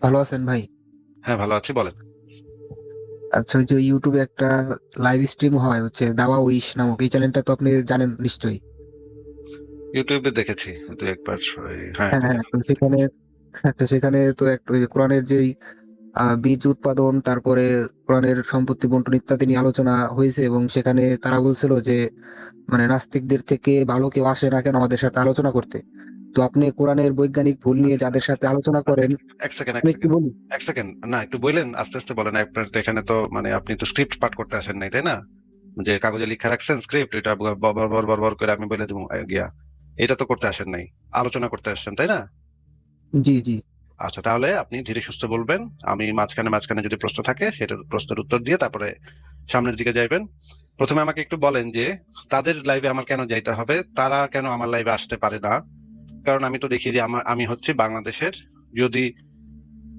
ভালো আছেন ভাই? হ্যাঁ, ভালো আছি, বলেন। আচ্ছা, ওই যে ইউটিউবে একটা লাইভ স্ট্রিম হয় হচ্ছে দাওয়া উইশ নামক, এই চ্যানেলটা তো আপনি জানেন নিশ্চয়ই। ইউটিউবে দেখেছি দু একবার। হ্যাঁ, হ্যাঁ একটু হ্যাঁ, দেখা তো হয়েছে। সেখানে সেখানে তো একটা ওই যে কোরআনের যেই বীজ উৎপাদন, তারপরে কোরআনের সম্পত্তি বন্টন ইত্যাদি নিয়ে আলোচনা হয়েছে, এবং সেখানে তারা বলছিল যে মানে নাস্তিকদের থেকে ভালো কেউ আসে না কেন আমাদের সাথে আলোচনা করতে। তো আপনি কোরআনের বৈজ্ঞানিক ভুল নিয়ে যাদের সাথে আলোচনা করেন। এক সেকেন্ড, এক আমি একটু সেকেন্ড, বলি। এক সেকেন্ড, না একটু বললেন, আস্তে আস্তে বলেন। আপনার তো এখানে তো মানে আপনি তো স্ক্রিপ্ট পাঠ করতে আসেন নাই, তাই না? যে কাগজে লিখে রাখছেন স্ক্রিপ্ট, এটা বর বর বর বর করে আমি বলে দেবো গিয়া। এটা তো করতে আসেন নাই, আলোচনা করতে আসছেন, তাই না? জি জি। আচ্ছা, তাহলে আপনি ধীরে সুস্থে বলবেন। আমি মাঝখানে মাঝখানে যদি প্রশ্ন থাকে সেটার প্রশ্নের উত্তর দিয়ে তারপরে সামনের দিকে যাইবেন। প্রথমে আমাকে একটু বলেন যে তাদের লাইভে আমার কেন যাইতে হবে, তারা কেন আমার লাইভে আসতে পারে না? কারণ আমি তো দেখি যে আমি হচ্ছে বাংলাদেশের, যদি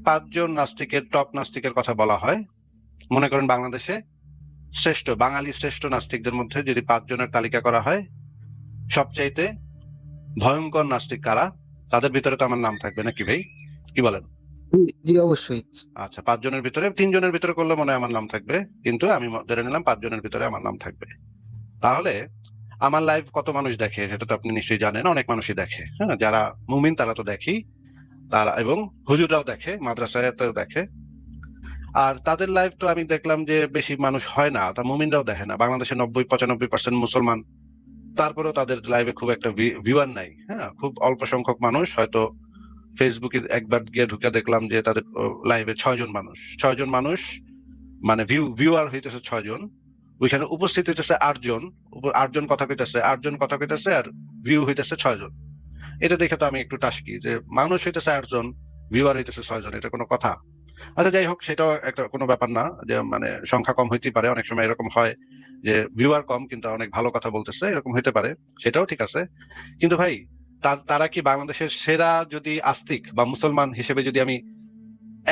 5 জন নাস্তিকের, টপ নাস্তিকের কথা বলা হয়, মনে করেন বাংলাদেশে বাঙালি শ্রেষ্ঠ নাস্তিকদের মধ্যে যদি 5 জনের তালিকা করা হয়, সবচাইতে ভয়ঙ্কর নাস্তিক কারা, তাদের ভিতরে তো আমার নাম থাকবে নাকি ভাই? কি বলেন? জি জি, অবশ্যই। আচ্ছা, 5 জনের ভিতরে 3 জনের ভিতরে করলে মনে হয় আমার নাম থাকবে, কিন্তু আমি ধরে নিলাম 5 জনের ভিতরে আমার নাম থাকবে। তাহলে আমার লাইভ কত মানুষ দেখে সেটা তো আপনি নিশ্চয়ই জানেন, অনেক মানুষই দেখে। হ্যাঁ, যারা মুমিন তারা তো দেখি, তারা এবং হুজুররাও দেখে, মাদ্রাসাতেও দেখে। আর তাদের লাইভ তো আমি দেখলাম যে বেশি মানুষ হয় না, তা মুমিনরাও দেখে না। বাংলাদেশে 90-95% মুসলমান, তারপরেও তাদের লাইভে খুব একটা ভিউয়ার নাই। হ্যাঁ, খুব অল্প সংখ্যক মানুষ হয়তো। ফেসবুকে একবার গিয়ে ঢুকে দেখলাম যে তাদের লাইভে 6 জন মানুষ, 6 জন মানুষ, মানে ভিউয়ার হইতেছে 6 জন, ওইখানে উপস্থিত হইতেছে 8 জন। 8 জন কথা কইতেছে, 8 জন কথা কইতেছে, আর ভিউ হইতেছে 6 জন। এটা দেখে তো আমি একটু টাসকি যে মানুষ হইতেছে 8 জন, ভিউয়ার হইতেছে 6 জন, এটা কোনো কথা? আচ্ছা, যাই হোক, সেটাও একটা কোনো ব্যাপার না, যে মানে সংখ্যা কম হইতেই পারে, অনেক সময় এরকম হয় যে ভিউয়ার কম কিন্তু অনেক ভালো কথা বলতেছে, এরকম হইতে পারে। সেটাও ঠিক আছে। কিন্তু ভাই, তারা কি বাংলাদেশের সেরা, যদি আস্তিক বা মুসলমান হিসেবে যদি আমি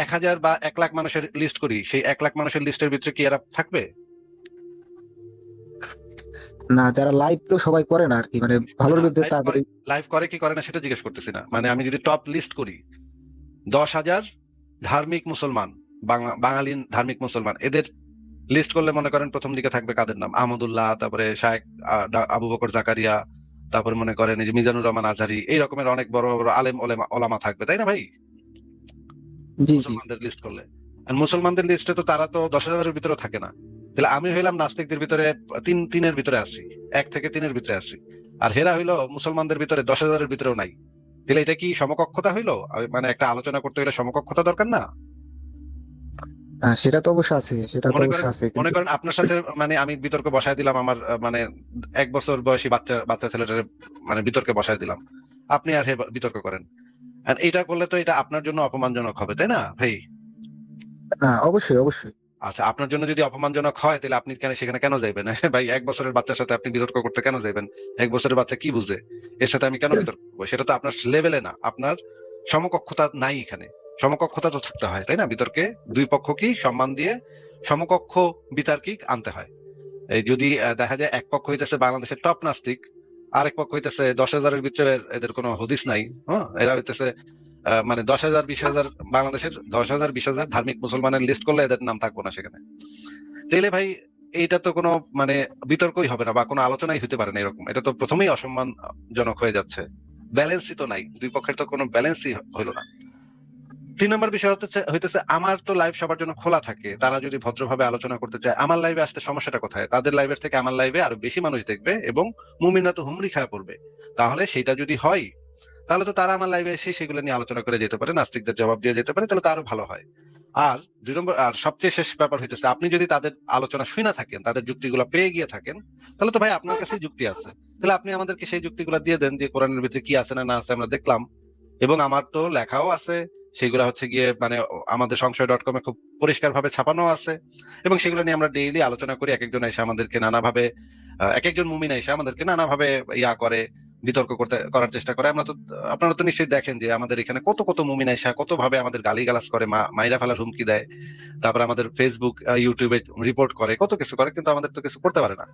1,000 বা 1 লাখ মানুষের লিস্ট করি, সেই 1 লাখ মানুষের লিস্টের ভিতরে কি এরা থাকবে? না, যারা লাইভ তো সবাই করে না আর কি, মানে ভালোর না, বিরুদ্ধে লাইভ তাদের। করে, লাইভ করে কি করে না সেটা জিজ্ঞেস করতেছি না। মানে আমি যদি টপ লিস্ট করি, 10,000 ধার্মিক মুসলমান, বাঙালি ধার্মিক মুসলমান, এদের লিস্ট করলে মনে করেন প্রথম দিকে থাকবে কাদের নাম? আহমদুল্লাহ, তারপরে শায়েখ আবু বকর জাকারিয়া, তারপরে মনে করেন এই যে মিজানুর রহমান আজহারি, এই রকমের অনেক বড় বড় আলেম ওলামা থাকবে, তাই না ভাই? জি জি। মুসলমানদের লিস্ট করলে। আর মুসলমানদের লিস্টে তো তারা তো 10,000-এর ভিতরে থাকে না। তাহলে আমি হইলাম নাস্তিকদের ভিতরে তিনের ভিতরে আছি, 1 থেকে 3-এর ভিতরে আছি। আর হেরা হইলো মুসলমানদের ভিতরে 10,000-এর ভিতরেও নাই। তাহলে এটা কি সমকক্ষতা হইলো? মানে একটা আলোচনা করতে হলে সমকক্ষতা দরকার না? সেটা তো অবশ্য আছে, সেটা তো মনে অবশ্য করেন, আছে, মনে কিন্তু করেন আপনার সাথে মানে আমি বিতর্ক বসায় দিলাম আমার মানে 1 বছর বয়সী বাচ্চা বাচ্চা ছেলেটারে, মানে বিতর্কে বসায় দিলাম। আপনি আর হে বিতর্ক করেন। আর এটা করলে তো এটা আপনার জন্য অপমানজনক হবে, তাই না ভাই? না, অবশ্যই অবশ্যই। আচ্ছা, আপনার জন্য যদি অপমানজনক হয় তাহলে আপনি সেখানে কেন যাইবেন? ভাই, 1 বছরের বাচ্চার সাথে আপনি বিতর্ক করতে কেন যাইবেন? 1 বছরের বাচ্চা কি বুঝে? এর সাথে আমি কেন বিতর্ক করবো? সেটা তো আপনার লেভেলে না, আপনার সমকক্ষতা নাই এখানে। সমকক্ষতা তো থাকতে হয়, তাই না? বিতর্কে দুই পক্ষকেই সম্মান দিয়ে সমকক্ষ বিতার্কিক আনতে হয়। এই যদি দেখা যায় এক পক্ষ হইতেছে বাংলাদেশের টপ নাস্তিক, আরেক পক্ষ হইতেছে 10,000-এর ভিতরে, এদের কোনো হদিস নাই। হ্যাঁ, এরা হইতেছে মানে 10,000-20,000, বাংলাদেশের 10,000-20,000 ধার্মিক মুসলমানের লিস্ট করলে এদের নাম থাকবো না সেখানে। তাইলে ভাই, এইটা তো কোনো মানে বিতর্কই হবে না বা কোনো আলোচনাই হতে পারে না এরকম। এটা তো প্রথমেই অসম্মানজনক হয়ে যাচ্ছে। ব্যালেন্সই তো নাই, দুই পক্ষের তো কোনো ব্যালেন্সই হইলো না। 3 নম্বর বিষয় হইতেছে আমার তো লাইভ সবার জন্য খোলা থাকে, তারা যদি ভদ্রভাবে আলোচনা করতে চায় আমার লাইভে আসতে সমস্যাটা কোথায়? তাদের লাইভের থেকে আমার লাইভে আরো বেশি মানুষ দেখবে এবং মুমিনরা তো হুমড়ি খায় পড়বে। তাহলে সেটা যদি হয়, তাহলে তো তারা আমার লাইভে এসে সেগুলো নিয়ে আলোচনা করে যেতে পারে, নাস্তিকদের জবাব দিয়ে যেতে পারে, তাহলে তো আরো ভালো হয়। আর 2 নম্বর আর সবচেয়ে শেষ ব্যাপার হইতেছে, আপনি যদি তাদের আলোচনা শুনে থাকেন, তাদের যুক্তিগুলো পেয়ে গিয়ে থাকেন, তাহলে তো ভাই আপনার কাছেই যুক্তি আছে। তাহলে আপনি আমাদেরকে সেই যুক্তিগুলো দিয়ে দেন যে কোরআনের ভিতরে কি আছে না না আছে আমরা দেখলাম, এবং আমার তো লেখাও আছে। সেগুলো হচ্ছে গিয়ে মানে আমাদের সংশয়.com-এ খুব পরিষ্কার ভাবে ছাপানো আছে, এবং সেগুলো নিয়ে আমরা ডেইলি আলোচনা করি। এক একজন এসে আমাদেরকে নানাভাবে, এক একজন মুমিন এসে আমাদেরকে নানাভাবে করে, বিতর্ক করার চেষ্টা করে। আপনারা তো নিশ্চয়ই দেখেন যে আমাদের এখানে কত কত মুমিন এসে কত ভাবে আমাদের গালিগালাজ করে, মাইরা ফেলার হুমকি দেয়। তারপর আমাদের ফেসবুক, ইউটিউবে রিপোর্ট করে, কত কিছু করে, কিন্তু আমাদের তো কিছু করতে পারে না।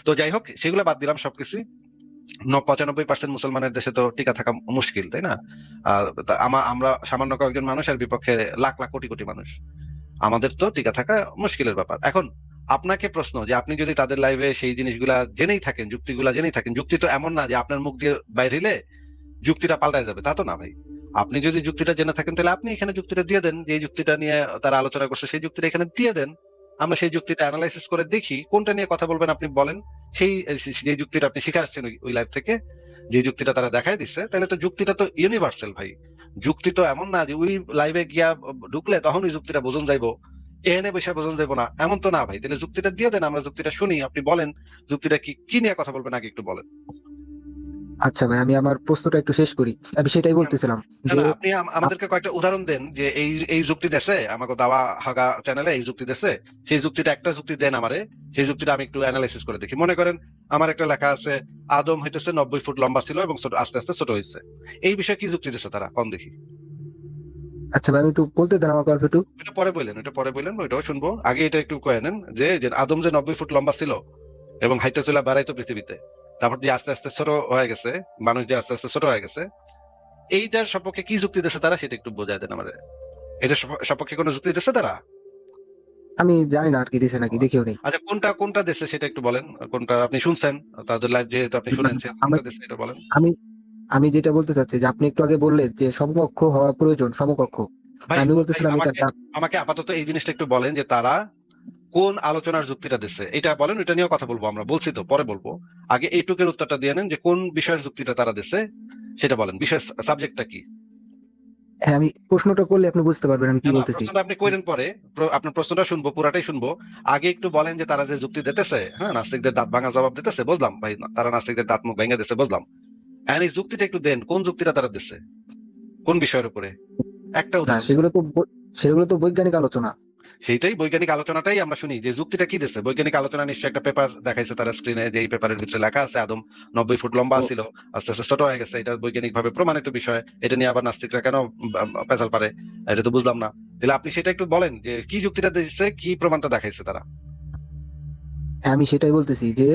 তো যাই হোক, সেগুলো বাদ দিলাম সবকিছু। 95% মুসলমানের দেশে তো টিকা থাকা মুশকিল, তাই না? আমরা সামান্য কয়েকজন মানুষের বিপক্ষে লাখ লাখ কোটি কোটি মানুষ, আমাদের তো টিকা থাকা মুশকিলের ব্যাপার। এখন আপনাকে প্রশ্ন, যে আপনি যদি তাদের লাইভে সেই জিনিসগুলা জেনেই থাকেন, যুক্তিগুলা জেনেই থাকেন, যুক্তি তো এমন না যে আপনার মুখ দিয়ে বাইরে যুক্তিটা পাল্টায় যাবে, তা তো না ভাই। আপনি যদি যুক্তিটা জেনে থাকেন তাহলে আপনি এখানে যুক্তিটা দিয়ে দেন, যে যুক্তিটা নিয়ে তারা আলোচনা করছে সেই যুক্তিটা এখানে দিয়ে দেন, আমরা সেই যুক্তিটা অ্যানালাইসিস করে দেখি কোনটা নিয়ে কথা বলবেন আপনি বলেন। সেই যে যুক্তিটা আপনি শিখে আসছেন ওই লাইভ থেকে, যে যুক্তিটা তারা দেখাই দিচ্ছে, তাহলে তো যুক্তিটা তো ইউনিভার্সাল ভাই। যুক্তি তো এমন না যে ওই লাইভে গিয়া ঢুকলে তখন ওই যুক্তিটা বোঝন যাইবো, এনে বসে বোঝন যাইবো না, এমন তো না ভাই। তাহলে যুক্তিটা দিয়ে দেন, আমরা যুক্তিটা শুনি, আপনি বলেন যুক্তিটা কি কি নিয়ে কথা বলবেন আগে একটু বলেন। আচ্ছা ভাই, আমি আমার প্রশ্নটা একটু শেষ করি। আমি সেটাই বলতেছিলাম না যে না, আপনি আমাদেরকে কয়েকটা উদাহরণ দেন যে এই এই যুক্তি দেশে আমাকে দাওয়া হাগা চ্যানেলে এই যুক্তি দেশে, সেই যুক্তিটা একটা যুক্তি দেন আমারে, সেই যুক্তিটা আমি একটু অ্যানালাইসিস করে দেখি। মনে করেন আমার একটা লেখা আছে আদম হইতেছে 90 ফুট লম্বা ছিল এবং আস্তে আস্তে ছোট হয়েছে, এই বিষয়ে কি যুক্তি দিচ্ছে তারা, কম দেখি। আচ্ছা ভাই, আমি একটু বলতে দেন আমাকে অল্প একটু। ওইটা পরে বললেন, ওইটাও শুনবো, আগে এটা একটু কয়ে নেন যে যে আদম যে 90 ফুট লম্বা ছিল এবং হাইটা চলা বাড়াইতো পৃথিবীতে, তারপর যে আস্তে আস্তে ছোট হয়ে গেছে, মানুষ যে আস্তে আস্তে ছোট হয়ে গেছে, এইটার সপক্ষে কি যুক্তি দিচ্ছে তারা, সেটা একটু বোঝায় দেন আমারে। এটার সপক্ষে কোনো যুক্তি দিচ্ছে তারা? আমি জানি না আর কি দিছে নাকি, দেখিও নেই। আচ্ছা, কোনটা কোনটা দেশে সেটা একটু বলেন, কোনটা আপনি শুনছেন, তাদের লাইভ যেহেতু আপনি শুনেন, সে আমি কোনটা দেশে এটা বলেন। আমি আমি যেটা বলতে চাচ্ছি যে আপনি একটু আগে বললেন যে সমকক্ষ হওয়া প্রয়োজন, সমকক্ষ। তা ভাই আমি ভাই বলতেছিলাম এটা আমাকে আমাকে আপাতত এই জিনিসটা একটু বলেন যে তারা কোন আলোচনার যুক্তিটা দিচ্ছে, এটা বলেন, ওইটা নিয়েও কথা বলবো, আমরা বলছি তো পরে বলবো। আগে এইটুকের উত্তরটা দিয়ে নেন যে কোন বিষয়ের যুক্তিটা তারা দিচ্ছে, সেটা বলেন, বিষয় সাবজেক্টটা কি। হ্যাঁ, আমি প্রশ্নটা করলে আপনি বুঝতে পারবেন আমি কি না না, বলতেছি। প্রশ্নটা আপনি কইরেন পরে, আপনার প্রশ্নটা শুনবো, পুরাটাই শুনবো। আগে একটু বলেন যে তারা যে যুক্তি দিতেছে, হ্যাঁ, নাস্তিকদের দাঁত ভাঙা জবাব দিতেছে, বুঝলাম ভাই, তারা নাস্তিকদের দাঁত মুখ ভেঙে দিচ্ছে, বুঝলাম। এখন এই যুক্তিটা একটু দেন, কোন যুক্তিটা তারা দিচ্ছে, কোন বিষয়ের উপরে, একটা না, উদাহরণ দেন। সেগুলো তো বৈজ্ঞানিক আলোচনা। সেইটাই বৈজ্ঞানিক আলোচনাটাই আমরা শুনি, যে যুক্তিটা কি দিচ্ছে। বৈজ্ঞানিক আলোচনা নিশ্চয়ই একটা পেপার দেখাইছে তারা স্ক্রিনে, যে এই পেপারের ভিতরে লেখা আছে আদম 90 ফুট লম্বা ও, ছিল, আস্তে আস্তে ছোট হয়ে গেছে, এটা বৈজ্ঞানিক ভাবে প্রমাণিত বিষয়। এটা নিয়ে আবার নাস্তিকরা কেন পেঁচাল পারে, এটা তো বুঝলাম না। তাহলে আপনি সেটা একটু বলেন যে কি যুক্তিটা দিচ্ছে, কি প্রমাণটা দেখাইছে তারা। হ্যাঁ, আমি সেটাই বলতেছি যে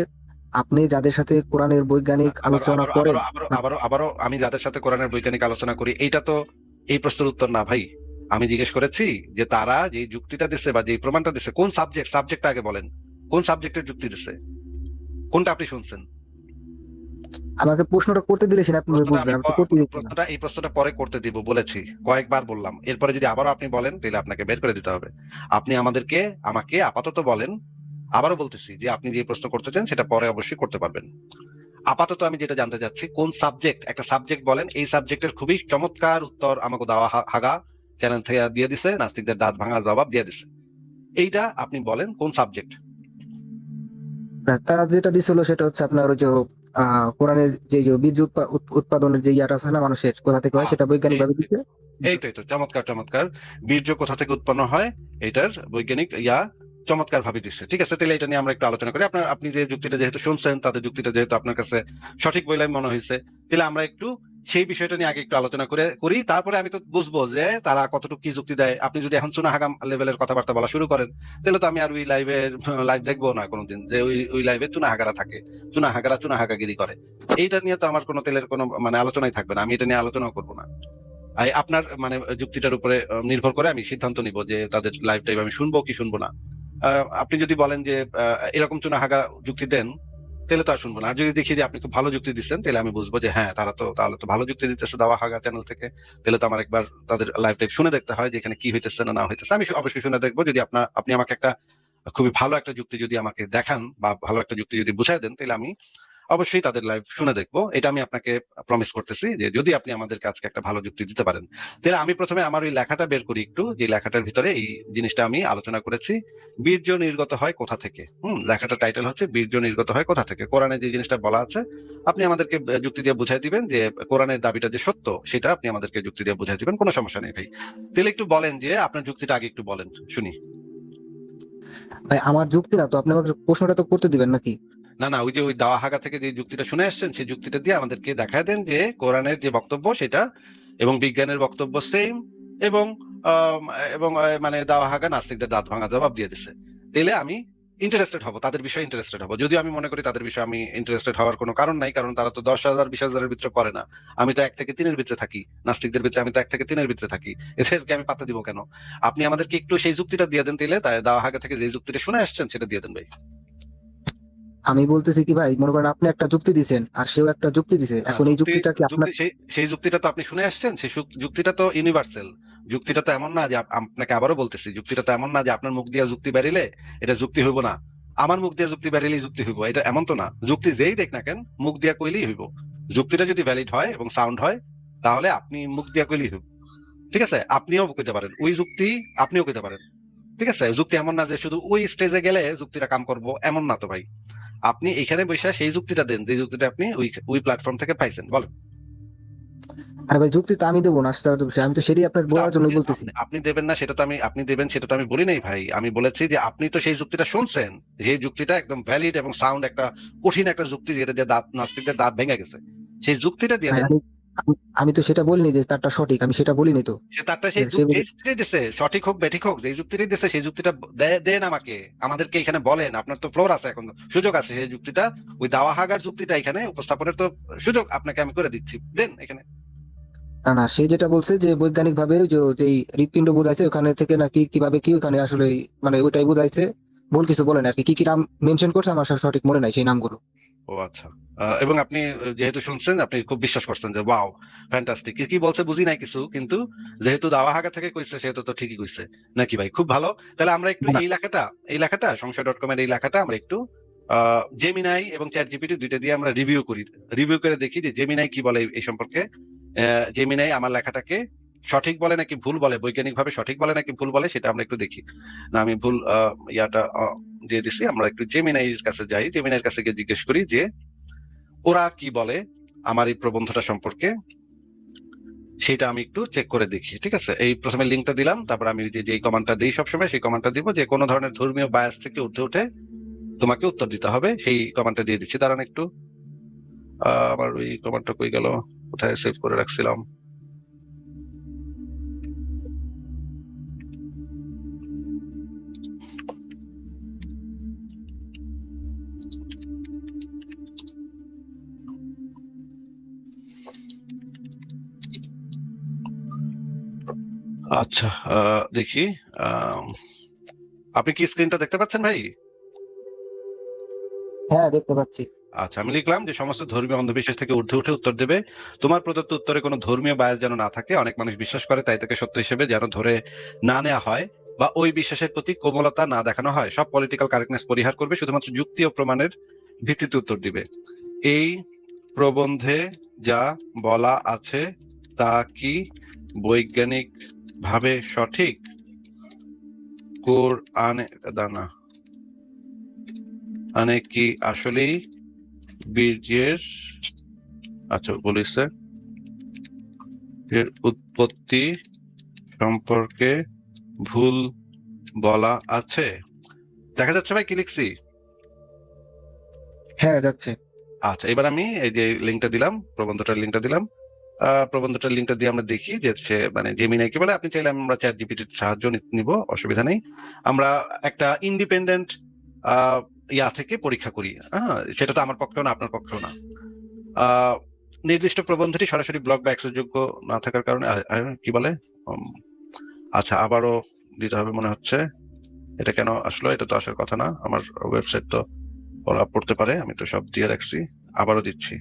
আপনি যাদের সাথে কোরআনের বৈজ্ঞানিক আবারও আলোচনা আবারও করেন। আবারও আবারও আবারও আবারও আমি যাদের সাথে কোরআনের বৈজ্ঞানিক আলোচনা করি, এইটা তো এই প্রশ্নের উত্তর না ভাই। আমি জিজ্ঞেস করেছি যে তারা যে যুক্তিটা দিচ্ছে বা যে প্রমাণটা দিচ্ছে, কোন সাবজেক্টটা আগে বলেন, কোন সাবজেক্টের যুক্তি দিচ্ছে, কোনটা আপনি শুনছেন। আমাকে প্রশ্নটা করতে দিলে সেটা আপনি প্রশ্নটা বুঝবেন, আমি তো করতে দিচ্ছি না। এই প্রশ্নটা পরে করতে দিব বলেছি, কয়েকবার বললাম। এরপরে যদি আবারও আপনি বলেন তাহলে আপনাকে বের করে দিতে হবে। আপনি আমাকে আপাতত বলেন, আবারও বলতেছি যে আপনি যে প্রশ্ন করতে চান সেটা পরে অবশ্যই করতে পারবেন। আপাতত আমি যেটা জানতে চাচ্ছি, কোন সাবজেক্ট, একটা সাবজেক্ট বলেন, এই সাবজেক্টের খুবই চমৎকার উত্তর আমাকে দেওয়া হাগা চ্যানেল থেকে দিয়ে দিছে, নাস্তিকদের দাঁত ভাঙা জবাব দিয়ে দিছে। এইটা আপনি বলেন কোন সাবজেক্ট। না, তারা যেটা দিছিল সেটা হচ্ছে আপনার ওই যে কোরআনের যে বীজ উৎপাদনের যে ইয়াটা আছে না, মানুষের কোথা থেকে হয় সেটা বৈজ্ঞানিক ভাবে দিচ্ছে। এই তো চমৎকার চমৎকার, বীর্য কোথা থেকে উৎপন্ন হয় এটার বৈজ্ঞানিক চমৎকার ভাবে দিচ্ছে। ঠিক আছে, তাহলে এটা নিয়ে আমরা একটু আলোচনা করি। আপনি যে যুক্তিটা যেহেতু শুনছেন, তাদের যুক্তিটা যেহেতু আপনার কাছে সঠিক বলে মনে হয়েছে, তাহলে আমরা একটু সেই বিষয়টা নিয়ে আগে একটু আলোচনা করি, তারপরে আমি তো বুঝবো যে তারা কতটুকু কি যুক্তি দেয়। আপনি যদি এখন চুনাহাগাম লেভেলের কথাবার্তা বলা শুরু করেন, তাহলে তো আমি আর ওই লাইভ দেখবো না কোনোদিন, যে ওই লাইভে চুনাহাগারা থাকে, চুনাহাগাগিরি করে। এইটা নিয়ে তো আমার কোনো তেলের কোনো মানে আলোচনাই থাকবে না, আমি এটা নিয়ে আলোচনাও করবো না। আপনার মানে যুক্তিটার উপরে নির্ভর করে আমি সিদ্ধান্ত নিব যে তাদের লাইভ টাইভ আমি শুনবো কি শুনবো না। আপনি যদি বলেন যে এরকম চুনাহাগা যুক্তি দেন, তাহলে তো আর শুনবো না। আর যদি দেখি যে আপনি খুব ভালো যুক্তি দিচ্ছেন, তাহলে আমি বুঝবো যে হ্যাঁ, তাহলে তো ভালো যুক্তি দিতেছে দাওয়া হাগা চ্যানেল থেকে। তাহলে তো আমার একবার তাদের লাইভ টাইভ শুনে দেখতে হয় যে এখানে কি হইতেছে না হইতেছে। আমি অবশ্যই শুনে দেখবো। যদি আপনি আমাকে একটা খুবই ভালো একটা যুক্তি যদি আমাকে দেখান বা ভালো একটা যুক্তি যদি বুঝাই দেন, তাহলে আমি অবশ্যই তাদের লাইভ শুনে দেখবো। এটা আমি আপনাকে প্রমিস করতেছি যে যদি আপনি আমাদেরকে আজকে একটা ভালো যুক্তি দিতে পারেন। তাহলে আমি প্রথমে আমার ওই লেখাটা বের করি একটু, যে লেখাটার ভিতরে এই জিনিসটা আমি আলোচনা করেছি, বীর্য নির্গত হয় কোথা থেকে। লেখাটার টাইটেল হচ্ছে বীর্য নির্গত হয় কোথা থেকে। কোরআনে যে জিনিসটা বলা আছে, আপনি আমাদেরকে যুক্তি দিয়ে বুঝাই দিবেন যে কোরআনের দাবিটা যে সত্য, সেটা আপনি আমাদেরকে যুক্তি দিয়ে বুঝাই দিবেন, কোনো সমস্যা নেই ভাই। তাহলে একটু বলেন যে আপনার যুক্তিটা আগে একটু বলেন, শুনি। ভাই, আমার যুক্তি না তো, আপনি আমাকে প্রশ্নটা তো করতে দিবেন নাকি? না না, ওই যে ওই দাওয়া হাগা থেকে যে যুক্তিটা শুনে আসছেন, সেই যুক্তিটা দিয়ে আমাদেরকে দেখায় দেন যে কোরআনের যে বক্তব্য সেটা এবং বিজ্ঞানের বক্তব্য সেম, এবং আম, এবং মানে দাওয়া হাগা নাস্তিকদের দাঁত ভাঙা জবাব দিয়ে দিছে। তাহলে আমি ইন্টারেস্টেড হব, তাদের বিষয়ে ইন্টারেস্টেড হব। যদিও আমি মনে করি তাদের বিষয়ে আমি ইন্টারেস্টেড হওয়ার কোনো কারণ নাই, কারণ তারা তো 10,000 20,000-এর ভিতরে পড়ে না। আমি তো 1 থেকে 3-এর ভিতরে থাকি। নাস্তিকদের ভিতরে আমি তো 1 থেকে 3-এর ভিতরে থাকি। এদেরকে আমি পাত্তা দিব কেন? আপনি আমাদেরকে একটু সেই যুক্তিটা দিয়ে দেন তাইলে, তাই দেওয়া আগে থেকে যে যুক্তিটা শুনে আসছেন সেটা দিয়ে দেন ভাই। আমি বলতেছি কি ভাই, মনে করেন আপনি একটা যুক্তি দিছেন আর সেও একটা যুক্তি দিছে, না, এখন এই যুক্তি যুক্তিটা কি আপনার? যুক্তি সেই যুক্তিটা তো আপনি শুনে আসছেন, সেই যুক্তিটা তো ইউনিভার্সাল। যুক্তিটা তো এমন না যে আপনাকে আবারও বলতেছি, যুক্তিটা তো এমন না যে আপনার মুখ দিয়ে যুক্তি বেরিলে এটা যুক্তি হইব না, আমার মুখ দিয়ে যুক্তি বেরিলেই যুক্তি হইব, এটা এমন তো না। যুক্তি যেই দেখ না কেন মুখ দিয়া কইলেই হইব। যুক্তিটা যদি ভ্যালিড হয় এবং সাউন্ড হয় তাহলে আপনি মুখ দিয়া কইলেই হইব। ঠিক আছে, আপনিও কইতে পারেন ওই যুক্তি, আপনিও কইতে পারেন। ঠিক আছে, যুক্তি এমন না যে শুধু ওই স্টেজে গেলে যুক্তিটা কাম করব, এমন না তো ভাই। আপনি এখানে বসে সেই যুক্তিটা দেন যে যুক্তিটা আপনি ওই প্ল্যাটফর্ম থেকে পাইছেন, বলেন। আরে ভাই, যুক্তি তো আমি দেবো না, সেটা তো বিষয়। আমি তো সেটাই আপনার তা বলার আপনি জন্য যে- বলতেছি। আপনি আপনি দেবেন না সেটা তো আমি, আপনি দেবেন সেটা তো আমি বলি নাই ভাই। আমি বলেছি যে আপনি তো সেই যুক্তিটা শুনছেন, যে যুক্তিটা একদম ভ্যালিড এবং সাউন্ড, একটা কঠিন একটা যুক্তি, যেটা দিয়ে দাঁত নাস্তিকদের দাঁত ভেঙে গেছে, সেই যুক্তিটা দিয়ে ভাই, দেন। আমি তো সেটা বলিনি যে তারটা সঠিক, আমি সেটা বলিনি তো। সে তারটা সেই সে যেই যুক্তিটাই দিছে, সঠিক হোক বেঠিক হোক, যেই যুক্তিটাই দিছে সেই যুক্তিটা দেন আমাকে, আমাদেরকে এখানে বলেন। আপনার তো ফ্লোর আছে, এখন সুযোগ আছে সেই যুক্তিটা, ওই দাওয়া হাগার যুক্তিটা এখানে উপস্থাপনের তো সুযোগ আপনাকে আমি করে দিচ্ছি, দেন এখানে। না না, সে যেটা বলছে যে বৈজ্ঞানিক ভাবে যে যেই হৃৎপিণ্ড বোঝাইছে ওখানে থেকে নাকি কিভাবে কি ওখানে আসলে মানে ওইটাই বোঝাইছে, ভুল কিছু বলেন আর কি। কি কি নাম মেনশন করছে আমার সঠিক মনে নাই সেই নামগুলো। ও আচ্ছা। এবং আপনি যেহেতু শুনছেন আপনি খুব বিশ্বাস করছেন যে ওয়াও ফ্যান্টাস্টিক, কি কি বলছে বুঝি নাই কিছু, কিন্তু যেহেতু দাওয়া হাগা থেকে কইছে সেহেতু তো ঠিকই কইছে নাকি ভাই? খুব ভালো। তাহলে আমরা একটু না, এই লেখাটা সংশয়.com এর এই লেখাটা আমরা একটু জেমিনাই এবং চ্যাট জিপিটি দুইটা দিয়ে আমরা রিভিউ করি, রিভিউ করে দেখি যে জেমিনাই কি বলে এই সম্পর্কে। জেমিনাই আমার লেখাটাকে সঠিক বলে নাকি ভুল বলে, বৈজ্ঞানিক ভাবে সঠিক বলে নাকি ভুল বলে, সেটা আমরা একটু দেখি। না, আমি ভুল ইয়াটা দিয়ে দিছি। আমরা একটু জেমিনাইয়ের কাছে যাই, জেমিনাইয়ের কাছে গিয়ে জিজ্ঞেস করি যে ওরা কি বলে আমার এই প্রবন্ধটা সম্পর্কে, সেটা আমি একটু চেক করে দেখি। ঠিক আছে, এই প্রথমে লিঙ্কটা দিলাম, তারপর আমি যে কমান্ডটা দিই সবসময় সেই কমান্ডটা দিব, যে কোনো ধরনের ধর্মীয় বায়াস থেকে উঠে উঠে তোমাকে উত্তর দিতে হবে, সেই কমান্ডটা দিয়ে দিচ্ছি। দাঁড়ান একটু, আমার ওই কমান্ডটা কই গেল, কোথায় সেভ করে রাখছিলাম। আচ্ছা, দেখি। আহ, আপনি কি স্ক্রিনটা দেখতে পাচ্ছেন ভাই? হ্যাঁ দেখতে পাচ্ছি। আচ্ছা, আমি লিখলাম যে সমস্ত ধর্মীয় অন্ধবিশ্বাস থেকে ঊর্ধ্বে উঠে উত্তর দেবে। তোমার প্রদত্ত উত্তরে কোনো ধর্মীয় বায়াস যেন না থাকে, অনেক মানুষ বিশ্বাস করে তাই তাকে সত্য হিসেবে যেন ধরে না নেওয়া হয়, বা ওই বিশ্বাসের প্রতি কোমলতা না দেখানো হয়। সব পলিটিক্যাল কারেক্টনেস পরিহার করবে, শুধুমাত্র যুক্তি ও প্রমাণের ভিত্তিতে উত্তর দিবে। এই প্রবন্ধে যা বলা আছে তা কি বৈজ্ঞানিক ভাবে সঠিক? কোরআনে দানা মানে কি আসলেই বীর্যের, আচ্ছা বলিছে, এর উৎপত্তি সম্পর্কে ভুল বলা আছে? দেখা যাচ্ছে ভাই কি লিখছি? হ্যাঁ যাচ্ছে। আচ্ছা, এবার আমি এই যে লিঙ্কটা দিলাম, প্রবন্ধটার লিঙ্কটা দিলাম। প্রবন্ধটার লিঙ্কটা দিয়ে আমরা দেখি যে সে মানে জেমিনাই কি বলে। আপনি চাইলে আমরা চ্যাট জিপিটির সাহায্য নিব, অসুবিধা নেই। আমরা একটা ইন্ডিপেন্ডেন্ট ইয়া থেকে পরীক্ষা করি, হ্যাঁ, সেটা তো আমার পক্ষেও না আপনার পক্ষেও না। আহ, নির্দিষ্ট প্রবন্ধটি সরাসরি ব্লগ বা অ্যাক্সেসযোগ্য না থাকার কারণে কি বলে, উম, আচ্ছা আবারও দিতে হবে মনে হচ্ছে। এটা কেন আসলো? এটা তো আসার কথা না, আমার ওয়েবসাইট তো ওরা পড়তে পারে, আমি তো সব দিয়ে রাখছি। আবারও দিচ্ছি।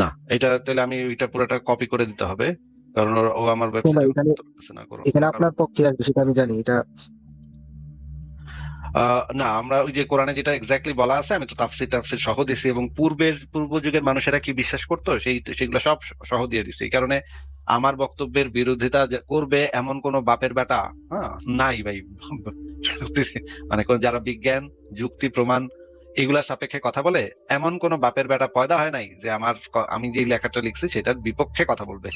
না, এটা তাহলে আমি এটা পুরোটা কপি করে দিতে হবে, কারণ ও আমার তো ভাই, ওয়েবসাইটে এখানে না করো এখানে কারণ আপনার পক্ষে আসবে সেটা আমি জানি এটা। না, আমরা ওই যে কোরআনে যেটা এক্স্যাক্টলি বলা আছে আমি তো তাফসির টাফসির সহ দিছি, এবং পূর্ব যুগের মানুষেরা কি বিশ্বাস করতো সেগুলো সব সহ দিয়ে দিছি। এই কারণে আমার বক্তব্যের বিরোধিতা যে করবে এমন কোন বাপের বেটা, হ্যাঁ, নাই ভাই। মানে যারা বিজ্ঞান যুক্তি প্রমাণ এগুলার সাপেক্ষে কথা বলে, এমন কোন বাপের বেটা পয়দা হয় নাই যে আমি যে লেখাটা লিখছি সেটার বিপক্ষে কথা বলবে।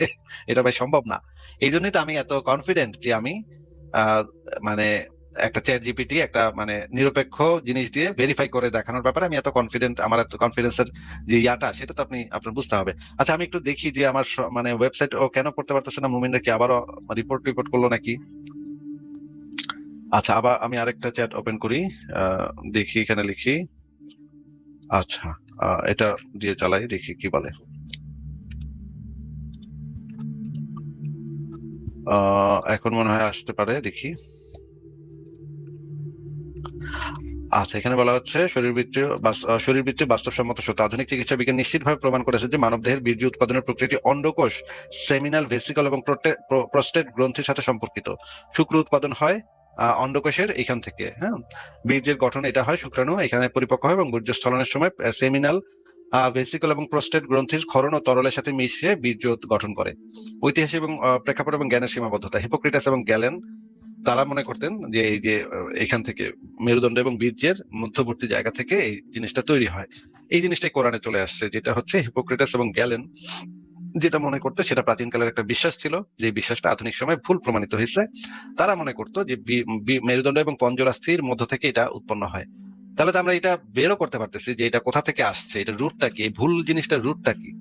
এটা ভাই সম্ভব না। এই জন্যই তো আমি এত কনফিডেন্ট যে আমি আহ মানে একটা চ্যাট জিপিটি একটা মানে নিরপেক্ষ জিনিস দিয়ে ভেরিফাই করে দেখানোর ব্যাপারে আমি এত কনফিডেন্ট, আমার এত কনফিডেন্সের যে ইয়াটা সেটা তো আপনার বুঝতে হবে। আচ্ছা আমি একটু দেখি যে আমার মানে ওয়েবসাইট ও কেন করতে পারতেছে না, মুমিনরা কি আবারও রিপোর্ট করলো নাকি। আচ্ছা আবার আমি আরেকটা চ্যাট ওপেন করি, দেখি এখানে লিখি। আচ্ছা এটা দিয়ে চালাই, দেখি কি বলে। এখন মনে হয় আসতে পারে, দেখি। আচ্ছা এখানে বলা হচ্ছে শরীরবৃত্তীয় বাস্তবসম্মত সত্য। আধুনিক চিকিৎসা বিজ্ঞান নিশ্চিতভাবে প্রমাণ করেছে যে মানবদেহের বীর্য উৎপাদনের প্রক্রিয়াটি অন্ডকোষ, সেমিনাল ভেসিকল এবং প্রোস্টেট গ্রন্থির সাথে সম্পর্কিত। শুক্র উৎপাদন হয় অন্ডকোষের এখান থেকে। হ্যাঁ, বীর্যের গঠন এটা হয় শুক্রাণু এখানে পরিপক্ক হয় এবং বীর্যস্থলনের সময় সেমিনাল ভেসিকল এবং প্রোস্টেট গ্রন্থির ক্ষরণ ও তরলের সাথে মিশে বীর্য গঠন করে। ঐতিহাসিক এবং প্রেক্ষাপট এবং জ্ঞানের সীমাবদ্ধতা। হিপোক্রেটাস এবং গ্যালেন তারা মনে করতেন যে এই যে এখান থেকে মেরুদণ্ড এবং বীর্যের মধ্যবর্তী জায়গা থেকে এই জিনিসটা তৈরি হয়। এই জিনিসটাই কোরআনে চলে আসছে, যেটা হচ্ছে হিপোক্রেটাস এবং গ্যালেন যেটা মনে করতো সেটা প্রাচীনকালের একটা বিশ্বাস ছিল, যে বিশ্বাসটা আধুনিক সময় ভুল প্রমাণিত হয়েছে। তারা মনে করতো যে মেরুদণ্ড এবং পঞ্জরাস্থির মধ্য থেকে এটা উৎপন্ন হয়। তাহলে তো আমরা এটা বেরও করতে পারতেছি যে এটা কোথা থেকে আসছে, এটা রুটটা কি, এই ভুল জিনিসটার রুটটা কি।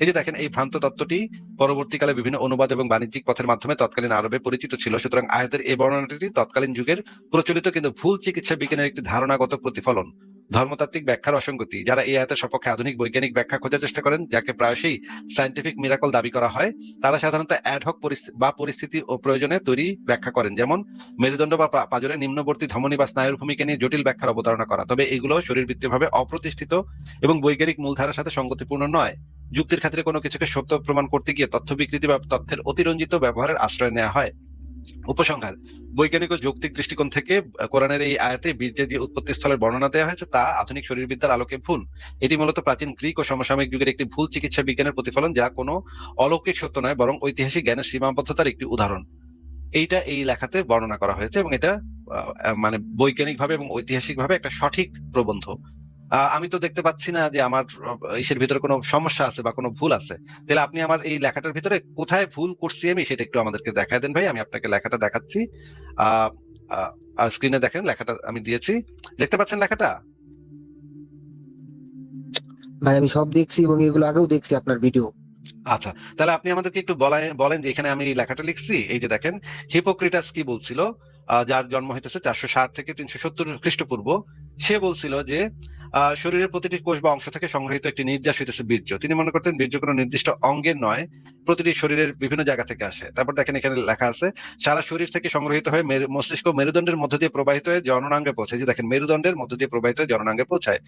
এই যে দেখেন এই ভ্রান্ত তত্ত্বটি পরবর্তীকালে বিভিন্ন অনুবাদ এবং বাণিজ্যিক পথের মাধ্যমে তৎকালীন আরবে পরিচিত ছিল। সুতরাং আয়াতের এই বর্ণনাটি তৎকালীন যুগের প্রচলিত কিন্তু ভুল চিকিৎসা বিজ্ঞানের একটি ধারণাগত প্রতিফলন, ধর্মতাত্ত্বিক ব্যাখ্যার অসঙ্গতি। যারা এই আয়াতের সপক্ষে আধুনিক বৈজ্ঞানিক ব্যাখ্যা খোঁজার চেষ্টা করেন, যাকে প্রায়শই সায়েন্টিফিক মিরাকল দাবি করা হয়, তারা সাধারণত অ্যাডহক পরিস্থিতি ও প্রয়োজনে তৈরি ব্যাখ্যা করেন, যেমন মেরুদণ্ড বা পাঁজরের নিম্নবর্তী ধমনী বা স্নায়ুর ভূমিকা নিয়ে জটিল ব্যাখ্যার অবতারণা করা। তবে এগুলো শরীরবৃত্তীয়ভাবে অপ্রতিষ্ঠিত এবং বৈজ্ঞানিক মূলধারার সাথে সঙ্গতিপূর্ণ নয়। যুক্তির ক্ষেত্রে কোনো কিছুকে সত্য প্রমাণ করতে গিয়ে তথ্য বিকৃতি বা তথ্যের অতিরঞ্জিত ব্যবহারের আশ্রয় নেওয়া হয়। উপসংহার: বৈজ্ঞানিক ও যৌক্তিক দৃষ্টিকোণ থেকে কোরআনের এই আয়াতে বীর্যের যে উৎপত্তি স্থলের বর্ণনা দেওয়া হয়েছে তা আধুনিক শরীরবিদ্যার আলোকে ভুল। এটি মূলত প্রাচীন গ্রিক ও সমসাময়িক যুগের একটি ভুল চিকিৎসা বিজ্ঞানের প্রতিফলন, যা কোনো অলৌকিক সত্য নয় বরং ঐতিহাসিক জ্ঞানের সীমাবদ্ধতার একটি উদাহরণ। এইটা এই লেখাতে বর্ণনা করা হয়েছে এবং এটা মানে বৈজ্ঞানিকভাবে এবং ঐতিহাসিকভাবে একটা সঠিক প্রবন্ধ। আমি তো দেখতে পাচ্ছি না যে আমার ইসের ভিতরে কোনো সমস্যা আছে বা কোনো ভুল আছে। তাহলে আপনি আমার এই লেখাটার ভিতরে কোথায় ভুল করছি আমি সেটা একটু আমাদেরকে দেখায় দেন ভাই। আমি আপনাকে লেখাটা দেখাচ্ছি। স্ক্রিনে দেখেন লেখাটা আমি দিয়েছি, দেখতে পাচ্ছেন লেখাটা? ভাই আমি সব দেখছি এবং এগুলো আগেও দেখছি আপনার ভিডিও। আচ্ছা তাহলে আপনি আমাদেরকে একটু বলেন যে এখানে আমি এই লেখাটা লিখছি। এই যে দেখেন হিপোক্রেটাস কি বলছিল, যার জন্ম হইতেছে 460 থেকে 370 খ্রিস্টপূর্ব। সে বলছিল যে শরীরের প্রতিটি কোষ বা অংশ থেকে সংগৃহীত একটি নির্যাস হইতেছে বীর্য। তিনি মনে করতেন বীর্য কোনো নির্দিষ্ট অঙ্গের নয়, প্রতিটি শরীরের বিভিন্ন জায়গা থেকে আসে। তারপর দেখেন এখানে লেখা আছে সারা শরীর থেকে সংগৃহীত হয়ে মস্তিষ্ক মেরুদণ্ডের মধ্য দিয়ে প্রবাহিত হয়ে জননাঙ্গে পৌঁছায়। যে দেখেন মেরুদণ্ডের মধ্য দিয়ে প্রবাহিত হয়ে জননাঙ্গে পৌঁছায়।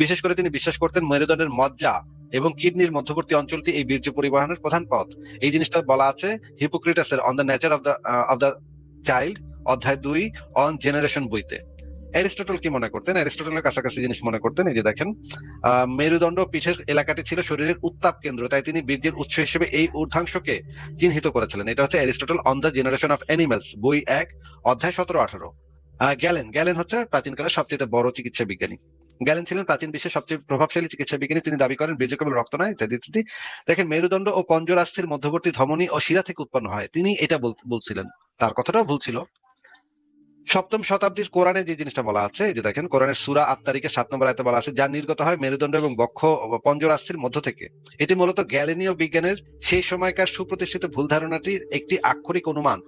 বিশেষ করে তিনি বিশ্বাস করতেন মেরুদণ্ডের মজ্জা এবং কিডনির মধ্যবর্তী অঞ্চলটি এই বীর্য পরিবহনের প্রধান পথ। এই জিনিসটা বলা আছে হিপোক্রেটাসের on the nature of the child অধ্যায় 2 অন জেনারেশন বইতে। অ্যারিস্টটল কি মনে করতেন? অ্যারিস্টটলের কাছাকাছি জিনিস মনে করতেন। এই যে দেখেন মেরুদণ্ড পিঠের এলাকাটি ছিল শরীরের উত্তাপ কেন্দ্র, তাই তিনি বীর্যের উৎস হিসেবে এই ঊর্ধ্বাংশকে চিহ্নিত করেছিলেন। এটা হচ্ছে Aristotle on the generation of animals বই 1 অধ্যায় 17-18। গ্যালেন হচ্ছে প্রাচীনকালের সবচেয়ে বড় চিকিৎসা বিজ্ঞানী। গ্যালেন ছিলেন প্রাচীন বিশ্বের সবচেয়ে প্রভাবশালী চিকিৎসা বিজ্ঞানী। তিনি দাবি করেন বীর্য কেবল রক্ত নয় ইত্যাদি ইত্যাদি। দেখেন মেরুদণ্ড ও পঞ্জরাস্থির মধ্যবর্তী ধমনী ও শিরা থেকে উৎপন্ন হয়, তিনি এটা বলছিলেন। তার কথাটাও ভুল ছিল। সপ্তম শতাব্দীর কোরআনে যে জিনিসটা বলা আছে, এই যে দেখেন কোরআনের সূরা আত-তারিকের 7 নম্বর আয়াতে বলা আছে যা নির্গত হয় মেরুদণ্ড এবং বক্ষ পঞ্জরাস্থির মধ্য থেকে। এটি মূলত গ্যালিনীয় বিজ্ঞানের সেই সময়কার সুপ্রতিষ্ঠিত ভুল ধারণাটির একটি আক্ষরিক অনুমান।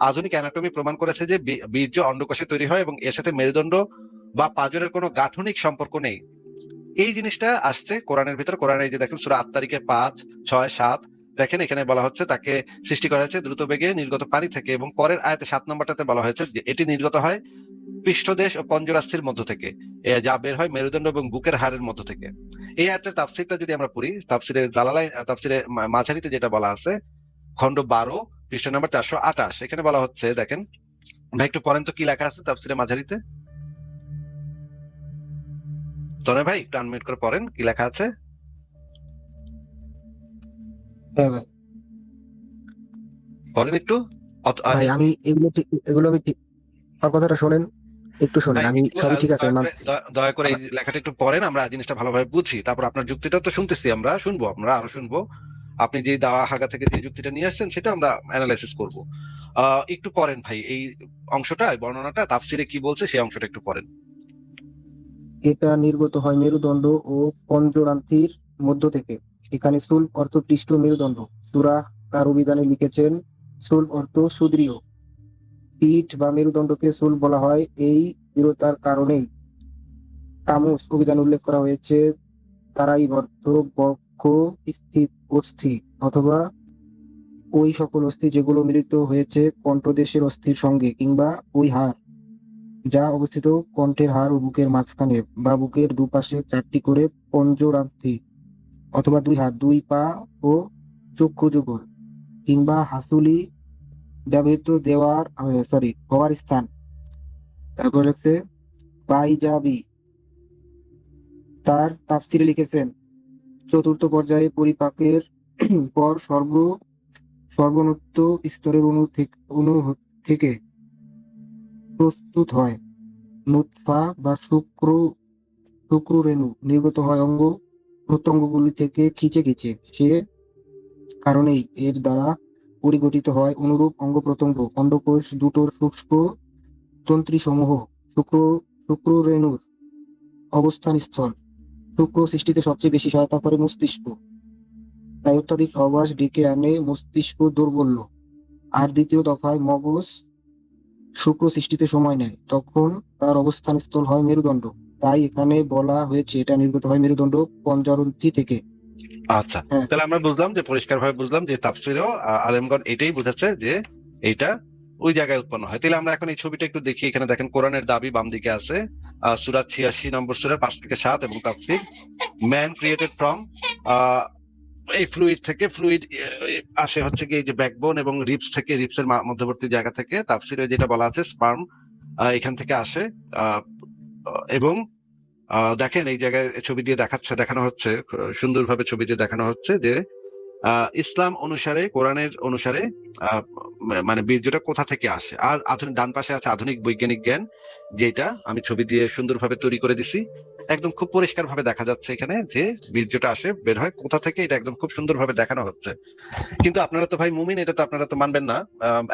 আধুনিক অ্যানাটমি প্রমাণ করেছে যে বীর্য অন্ডকোষে তৈরি হয় এবং এর সাথে মেরুদণ্ড বা পাঁজরের কোনো গাঠনিক সম্পর্ক নেই। এই জিনিসটা আসছে কোরআনের ভিতর। কোরআনে এই যে দেখেন সূরা আত-তারিকের 5, 6, 7 দেখেন এখানে বলা হচ্ছে তাকে সৃষ্টি করা হয়েছে দ্রুত বেগে নির্গত পানি থেকে, এবং পরের আয়াতে 7 নম্বরটাতে বলা হয়েছে যে এটি নির্গত হয় পৃষ্ঠদেশ ও পঞ্জরাস্থির মধ্য থেকে, যা বের হয় মেরুদণ্ড এবং বুকের হাড়ের মধ্য থেকে। এই আয়াতের তাফসীরটা যদি আমরা পড়ি, তাফসীরে জালালাইন তাফসীরে মাঝারিতে যেটা বলা আছে খণ্ড 12 পৃষ্ঠা নম্বর 428, এখানে বলা হচ্ছে দেখেন ভাই একটু পড়েন তো কি লেখা আছে তাফসীরে মাঝারিতে। তনে ভাই একটু আনমিউট করে পড়েন কি লেখা আছে। হ্যাঁ ভাই। পড়েন একটু। ভাই আমি এগুলো আমি আমার কথাটা শোনেন, একটু শোনেন। আমি সবই ঠিক আছে মানছি। দয়া করে এই লেখাটা একটু পড়েন, আমরা জিনিসটা ভালোভাবে বুঝি। তারপর আপনার যুক্তিটা তো শুনতেছি, আমরা শুনবো, আমরা আরো শুনবো। আপনি যে দাওয়া হাগা থেকে যে যুক্তিটা নিয়ে আসছেন সেটা আমরা অ্যানালাইসিস করব। একটু পড়েন ভাই এই অংশটা, বর্ণনাটা তাফসিরে কি বলছে সেই অংশটা একটু পড়েন। এটা নির্গত হয় মেরুদণ্ড ও পঞ্জরান্তির মধ্য থেকে। এখানে সুলভ অর্থ পৃষ্ঠ মেরুদণ্ড। সূরা তার অভিধানে লিখেছেন সুলভ অর্থ সুদৃঢ়। পিঠ বা মেরুদণ্ডকে সুলভ বলা হয় এই দৃঢ়তার কারণেই। কামুস অভিধানে উল্লেখ করা হয়েছে তারাই অর্থ বক্ষ স্থিত অস্থি, অথবা ওই সকল অস্থি যেগুলো মিলিত হয়েছে কণ্ঠদেশের অস্থির সঙ্গে, কিংবা ওই হাড় যা অবস্থিত কণ্ঠের হাড় ও বুকের মাঝখানে, বা বুকের দুপাশে 4টি করে পঞ্জরান্তি, অথবা 2 হাত, 2 পা ও চক্ষু যুগল, কিংবা হাসুলি ব্যবহৃত হওয়ার স্থান। তারপর হচ্ছে পাইজাবি তার তাফসিরে লিখেছেন চতুর্থ পর্যায়ে পরিপাকের পর সর্বনোচ্চ স্তরের অণু থেকে প্রস্তুত হয় নুতফা বা শুক্ররেণু, নির্গত হয় অঙ্গ প্রত্যঙ্গগুলি থেকে খিচে খিচে। সে কারণেই এর দ্বারা পরিগঠিত হয় অনুরূপ অঙ্গ প্রত্যঙ্গ। অন্ডকোষ দুটোর শুষ্ক তন্ত্রীসমূহ শুক্র শুক্ররেণুর অবস্থান স্থল। শুক্র সৃষ্টিতে সবচেয়ে বেশি সহায়তা করে মস্তিষ্ক, তাই অত্যাধিক সহবাস ডেকে আনে মস্তিষ্ক দৌর্বল্য। আর দ্বিতীয় দফায় মগজ শুক্র সৃষ্টিতে সময় নেয়, তখন তার অবস্থান স্থল হয় মেরুদণ্ড। তাই এখানে বলা হয়েছে এটা নির্গত হয় মেরুদণ্ড পঞ্জরন্তি থেকে। আচ্ছা, হ্যাঁ, তাহলে আমরা বুঝলাম যে পরিষ্কার ভাবে বুঝলাম যে তাফসিরেও আলেমগণ এটাই বুঝাচ্ছে যে এইটা ওই জায়গায় উৎপন্ন হয়। তাহলে আমরা এখন এই ছবিটা একটু দেখি। এখানে দেখেন কোরআনের দাবি বাম দিকে আছে, সূরা 86 নম্বর সূরা 5 থেকে 7, এবং তাফসির ম্যান ক্রিয়েটেড ফ্রম এই ফ্লুইড থেকে। ফ্লুইড আসে হচ্ছে কি এই যে ব্যাকবোন এবং রিপস থেকে, রিপসের মধ্যবর্তী জায়গা থেকে। তাফসিরে যেটা বলা আছে স্পার্ম এখান থেকে আসে। আহ, এবং দেখেন এই জায়গায় ছবি দিয়ে দেখানো হচ্ছে, সুন্দরভাবে ছবি দিয়ে দেখানো হচ্ছে যে ইসলাম অনুসারে, কোরআনের অনুসারে মানে বীর্যটা কোথা থেকে আসে। আর আধুনিক ডান পাশে আছে আধুনিক বৈজ্ঞানিক জ্ঞান, যেটা আমি ছবি দিয়ে সুন্দরভাবে তৈরি করে দিছি। একদম খুব পরিষ্কার ভাবে দেখা যাচ্ছে এখানে যে বীর্যটা আসে, বের হয় কোথা থেকে, এটা একদম খুব সুন্দরভাবে দেখানো হচ্ছে। কিন্তু আপনারা তো ভাই মুমিন, এটা তো আপনারা তো মানবেন না।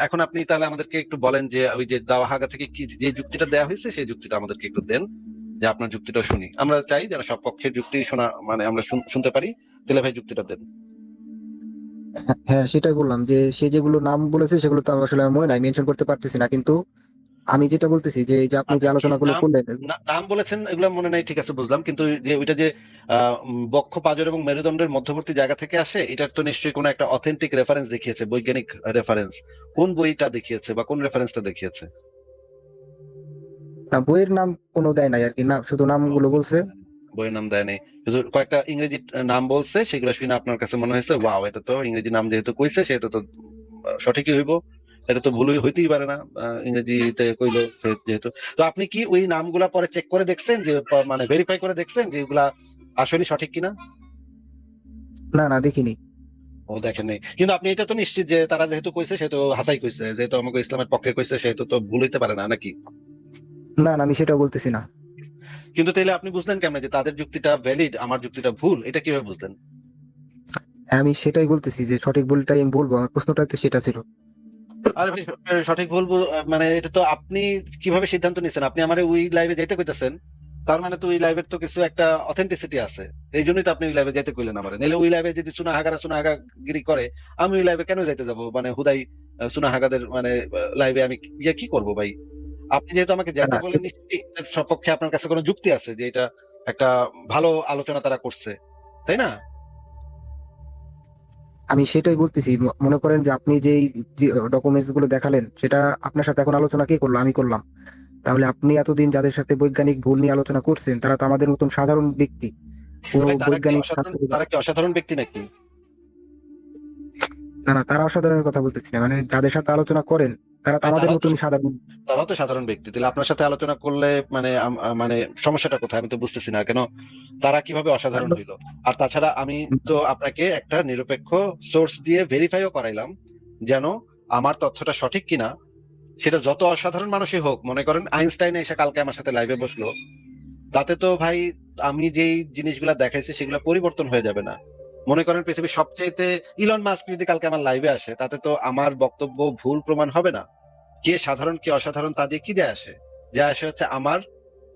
এখন আপনি তাহলে আমাদেরকে একটু বলেন যে ওই যে দাওয়াহাগা থেকে কি যে যুক্তিটা দেওয়া হয়েছে সেই যুক্তিটা আমাদেরকে একটু দেন, যে আপনার যুক্তিটা শুনি। আমরা চাই যেন সব পক্ষের যুক্তি শোনা, মানে আমরা শুনতে পারি। তাহলে ভাই যুক্তিটা দেন। হ্যাঁ, সেটাই বললাম যে সে যেগুলো নাম বলেছে সেগুলো তো আমার আসলে আমার মনে নাই, মেনশন করতে পারতেছি না। কিন্তু আমি যেটা বলতেছি যে এই যে আপনি যে আচ্ছা, কি আলোচনাগুলো নাম? করলেন। নাম বলেছেন এগুলো মনে নাই, ঠিক আছে বুঝলাম, কিন্তু যে ওইটা যে বক্ষ পাঁজর এবং মেরুদণ্ডের মধ্যবর্তী জায়গা থেকে আসে, এটার তো নিশ্চয়ই কোনো একটা অথেন্টিক রেফারেন্স দেখিয়েছে, বৈজ্ঞানিক রেফারেন্স। কোন বইটা দেখিয়েছে বা কোন রেফারেন্সটা দেখিয়েছে? বইয়ের নাম কোনো দেয় নাই আর কি, না শুধু নামগুলো বলছে। বইয়ের নাম দেয় নাই, শুধু কয়েকটা ইংরেজি নাম বলছে, সেগুলো শুনে আপনার কাছে মনে হয়েছে ওয়াও, এটা তো ইংরেজি নাম যেহেতু কইছে সেহেতু তো সঠিকই হইব, এটা তো ভুল হইতেই পারে না, ইংরেজিতে কইলো যেহেতু। তো আপনি কি ওই নামগুলা পরে চেক করে দেখছেন, যে মানে ভেরিফাই করে দেখছেন যে এগুলা আসলে সঠিক কিনা? না, না, দেখিনি। ও দেখেন নাই, কিন্তু আপনি এটা তো নিশ্চিত যে তারা যেহেতু কইছে সেহেতু হাসাই কইছে, যেহেতু আমাকে ইসলামের পক্ষে কইছে সেহেতু তো ভুল হইতে পারে না নাকি? না, না, আমি সেটা বলতেছি না। কিন্তু তাইলে আপনি বুঝলেন কেমনে যে তাদের যুক্তিটা ভ্যালিড আমার যুক্তিটা ভুল? এটা কিভাবে বুঝলেন? আমি সেটাই বলতেছি যে সঠিক ভুলটাই আমি বলবো, আমার প্রশ্নটা তো সেটা ছিল। আরে ভাই, সঠিক বলবো মানে এটা তো আপনি কিভাবে সিদ্ধান্ত নিচ্ছেন? আপনি আমার ওই লাইভে যাইতে কইতেছেন, তার মানে তো ওই লাইভের তো কিছু একটা অথেন্টিসিটি আছে। এই জন্যই তো আপনি ওই লাইভে যাইতে কইলেন আমার, নাহলে ওই লাইভে যদি সুনাহাগাগিরি করে আমি ওই লাইভে কেন যাইতে যাব? মানে হুদাই সুনাহাগাদের মানে লাইভে আমি গিয়ে কি করব ভাই? আপনি যেহেতু আমাকে যাইতে না, বলেন, নিশ্চয়ই এটার সপক্ষে আপনার কাছে কোনো যুক্তি আছে যে এটা একটা ভালো আলোচনা তারা করছে, তাই না? আমি সেটাই বলতেছি। মনে করেন যে আপনি যেই ডকুমেন্টস গুলো দেখালেন সেটা আপনার সাথে এখন আলোচনা কে করলো? আমি করলাম। তাহলে আপনি এতদিন যাদের সাথে বৈজ্ঞানিক ভুল নিয়ে আলোচনা করছেন তারা তো আমাদের মতন সাধারণ ব্যক্তি, কোনো ভাই বৈজ্ঞানিক ছাত্র তারা কি অসাধারণ ব্যক্তি নাকি? না, না, তারা অসাধারণের কথা বলতেছি না, মানে যাদের সাথে আলোচনা করেন তারা তো ভাই আমাদের মতন সাধারণ। তারাও তো সাধারণ ব্যক্তি, তাহলে আপনার সাথে আলোচনা করলে মানে মানে সমস্যাটা কোথায় আমি তো বুঝতেছি না কেন তারা কিভাবে অসাধারণ হইলো। আর তাছাড়া আমি তো আপনাকে একটা নিরপেক্ষ সোর্স দিয়ে ভেরিফাইও করাইলাম, যেন আমার তথ্যটা সঠিক কিনা। সেটা যত অসাধারণ মানুষই হোক, মনে করেন আইনস্টাইন এসে কালকে আমার সাথে লাইভে বসলো, তাতে তো ভাই আমি যেই জিনিসগুলা দেখাইছি সেগুলো পরিবর্তন হয়ে যাবে না। মনে করেন পৃথিবীর সবচেয়ে ইলন মাস্ক যদি কালকে আমার লাইভে আসে, তাতে তো আমার বক্তব্য ভুল প্রমাণ হবে না। কে সাধারণ কে অসাধারণ তা দিয়ে কি যায় আসে? যায় আসে হচ্ছে আমার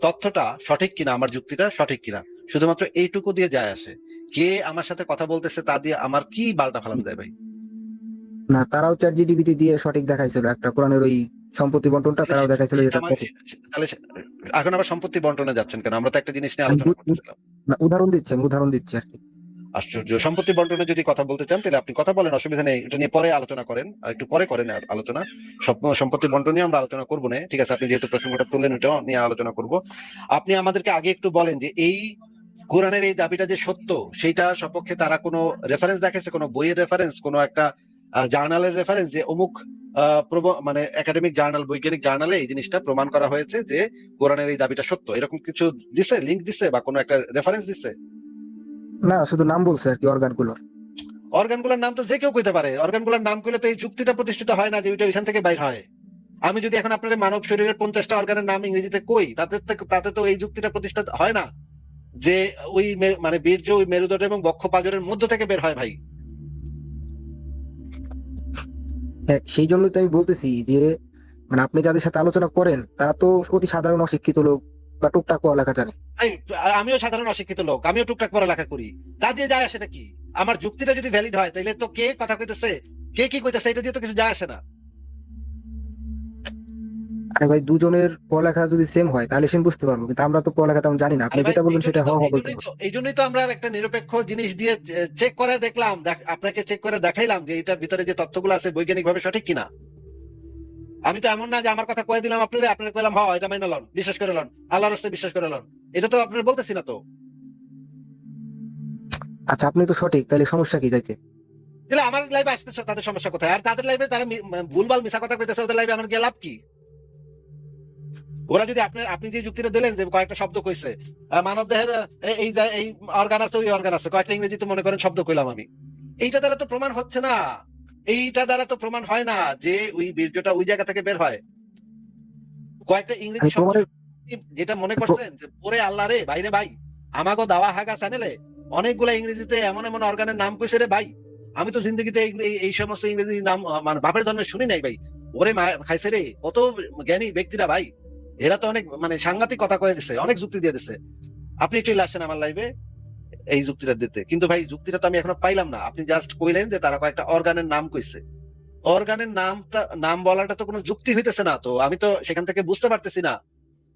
তথ্যটা সঠিক কিনা, আমার যুক্তিটা সঠিক কিনা, শুধুমাত্র এইটুকু দিয়ে যায় আসে। কে আমার সাথে কথা বলতেছে তা দিয়ে আমার কি বালটা ফালানো যায় ভাই? না, তারাও চ্যাট জিপিটি দিয়ে সঠিক দেখাইছিল একটা কোরআনের ওই সম্পত্তি বন্টনটা, তাহলে তারাও দেখাইছিল সেটা যেটা আমার সঠিক। তাহলে এখন আবার সম্পত্তি বন্টনে যাচ্ছেন কেন? আমরা তো একটা জিনিস নিয়ে আমি আলোচনা করতেছিলাম। না, উদাহরণ দিচ্ছি আর কি। আশ্চর্য! সম্পত্তি বন্টনে যদি কথা বলতে চান তাহলে আপনি কথা বলেন, অসুবিধা নেই। এটা নিয়ে পরে আলোচনা করেন, একটু পরে করেন আলোচনা। সম্পত্তি বন্টন নিয়ে আমরা আলোচনা করবো না, ঠিক আছে? আপনি যেহেতু প্রসঙ্গটা তুললেন, এটা নিয়ে আলোচনা করব। আপনি আমাদেরকে আগে একটু বলেন যে এই কোরআনের এই দাবিটা যে সত্য, সেইটা সপক্ষে তারা কোনো রেফারেন্স দেখাইছে, কোনো বইয়ের রেফারেন্স, কোনো একটা জার্নালের রেফারেন্স, যে অমুক মানে একাডেমিক জার্নাল, বৈজ্ঞানিক জার্নালে এই জিনিসটা প্রমাণ করা হয়েছে যে কোরআনের এই দাবিটা সত্য, এরকম কিছু দিছে, লিঙ্ক দিছে বা কোনো একটা রেফারেন্স দিছে? না, শুধু নাম বলছে আর কি অর্গানগুলোর। অর্গানগুলোর নাম তো যে কেউ কইতে পারে। অর্গানগুলোর নাম কইলে তো এই যুক্তিটা প্রতিষ্ঠিত হয় না যে ওইটা ওইখান থেকে বাইর হয়। আমি যদি এখন আপনার মানব শরীরের 50টা অর্গানের নাম ইংরেজিতে কই, তাতে তো এই যুক্তিটা প্রতিষ্ঠিত হয় না যে ওই মানে বীর্য ওই মেরুদণ্ড এবং বক্ষ পাঁজরের মধ্য থেকে বের হয় ভাই। হ্যাঁ, সেই জন্যই তো আমি বলতেছি যে মানে আপনি যাদের সাথে আলোচনা করেন তারা তো অতি সাধারণ অশিক্ষিত লোক বা টুকটাক পড়ালেখা জানে। আমিও সাধারণ অশিক্ষিত লোক, আমিও টুকটাক পড়ালেখা করি। তা দিয়ে যায় আসে কি? আমার যুক্তিটা যদি ভ্যালিড হয় তাহলে তো কে কথা কইতেছে, কে কি কইতেছে, এটা দিয়ে তো কিছু যায় আসে না। আরে ভাই, দুজনের পড়ালেখা যদি সেম হয় তাহলে সে বুঝতে পারবো, কিন্তু আমরা তো পড়ালেখা তেমন জানি না। আপনি আরে ভাই, যেটা এই বলবেন সেটা জন্যই হ তো হ এই বলতে জন্যই হবে। তো এই জন্যই তো আমরা একটা নিরপেক্ষ জিনিস দিয়ে চেক করে দেখলাম, আপনাকে চেক করে দেখাইলাম যে এটার ভিতরে যে তথ্যগুলো আছে বৈজ্ঞানিক ভাবে সঠিক কিনা। আমি তো এমন না যে আমার কথা কয়ে দিলাম আপনারা কইলাম হ এটা মাইনা লন, বিশ্বাস করে লন, আল্লাহর রাস্তায় বিশ্বাস করে লন। এটা তো আপনারা বলতেছি না তো। আচ্ছা, আপনি তো সঠিক, তাহলে সমস্যা কি যাইতে? তাহলে আমার লাইভে আসতে তাদের সমস্যা কোথায়? আর তাদের লাইভে তারা ভুলভাল মিছা কথা কইতেছে, ওদের লাইভে আমার গিয়ে লাভ কি? ওরা যদি আপনি যে যুক্তিটা দিলেন যে কয়েকটা শব্দ কইছে, মানব দেহের এই যে এই অর্গান আছে, ওই অর্গান আছে, কয়েকটা ইংরেজিতে মনে করেন শব্দ কইলাম আমি, এইটা দ্বারা তো প্রমাণ হচ্ছে না। এইটা দ্বারা তো প্রমাণ হয় না যে ওই বীর্যটা ওই জায়গা থেকে বের হয়। কয়েকটা ইংরেজি আমি শব্দ প্রমাণের যেটা মনে প্র- করছেন যে ওরে আল্লাহ রে ভাই রে ভাই, আমাগো দাওয়া হাগা চ্যানেলে অনেকগুলা ইংরেজিতে এমন এমন অর্গানের নাম কইছে রে ভাই, আমি তো জিন্দগিতে এই সমস্ত ইংরেজি নাম মানে বাপের জন্মে শুনি নাই ভাই। ওরে খাইছে রে কত জ্ঞানী ব্যক্তিরা ভাই, এরা তো অনেক মানে সাংঘাতিক কথা কয়ে দিছে, অনেক যুক্তি দিয়ে দিছে। আপনি চলে আসছেন আমার লাইভে এই যুক্তিটা দিতে, কিন্তু ভাই যুক্তিটা তো আমি এখনো পাইলাম না। আপনি জাস্ট কইলেন যে তারা কয়েকটা অর্গানের নাম কইছে। অর্গানের নাম বলাটা তো কোনো যুক্তি হইতেছে না, তো আমি তো সেখান থেকে বুঝতে পারতেছি না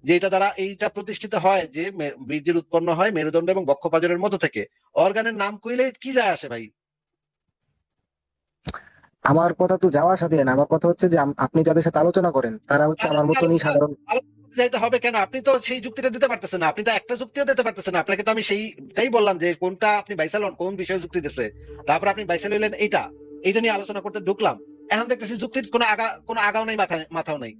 যে এটা দ্বারা এইটা প্রতিষ্ঠিত হয় যে বীর্যের উৎপন্ন হয় মেরুদণ্ড এবং বক্ষপাজরের মধ্য থেকে। অর্গানের নাম কইলে কি যায় আসে ভাই? আমার কথা তো যাওয়ার সাথে না, আমার কথা হচ্ছে যে আপনি যাদের সাথে আলোচনা করেন তারা হচ্ছে তাদের আমার সাথে মতনই আলোচনা সাধারণ। আলোচনা করতে যাইতে হবে কেন? আপনি তো সেই যুক্তিটা দিতে পারতেছেন না, আপনি তো একটা যুক্তিও দিতে পারতেছেন না। আপনাকে তো আমি সেইটাই বললাম যে কোনটা আপনি বাইসাল হন, কোন বিষয়ে যুক্তি দিচ্ছে, তারপর আপনি বাইসাল হইলেন এইটা নিয়ে আলোচনা করতে ঢুকলাম। এখন দেখতেছি যুক্তির কোনো আগাও নাই, মাথাও নাই।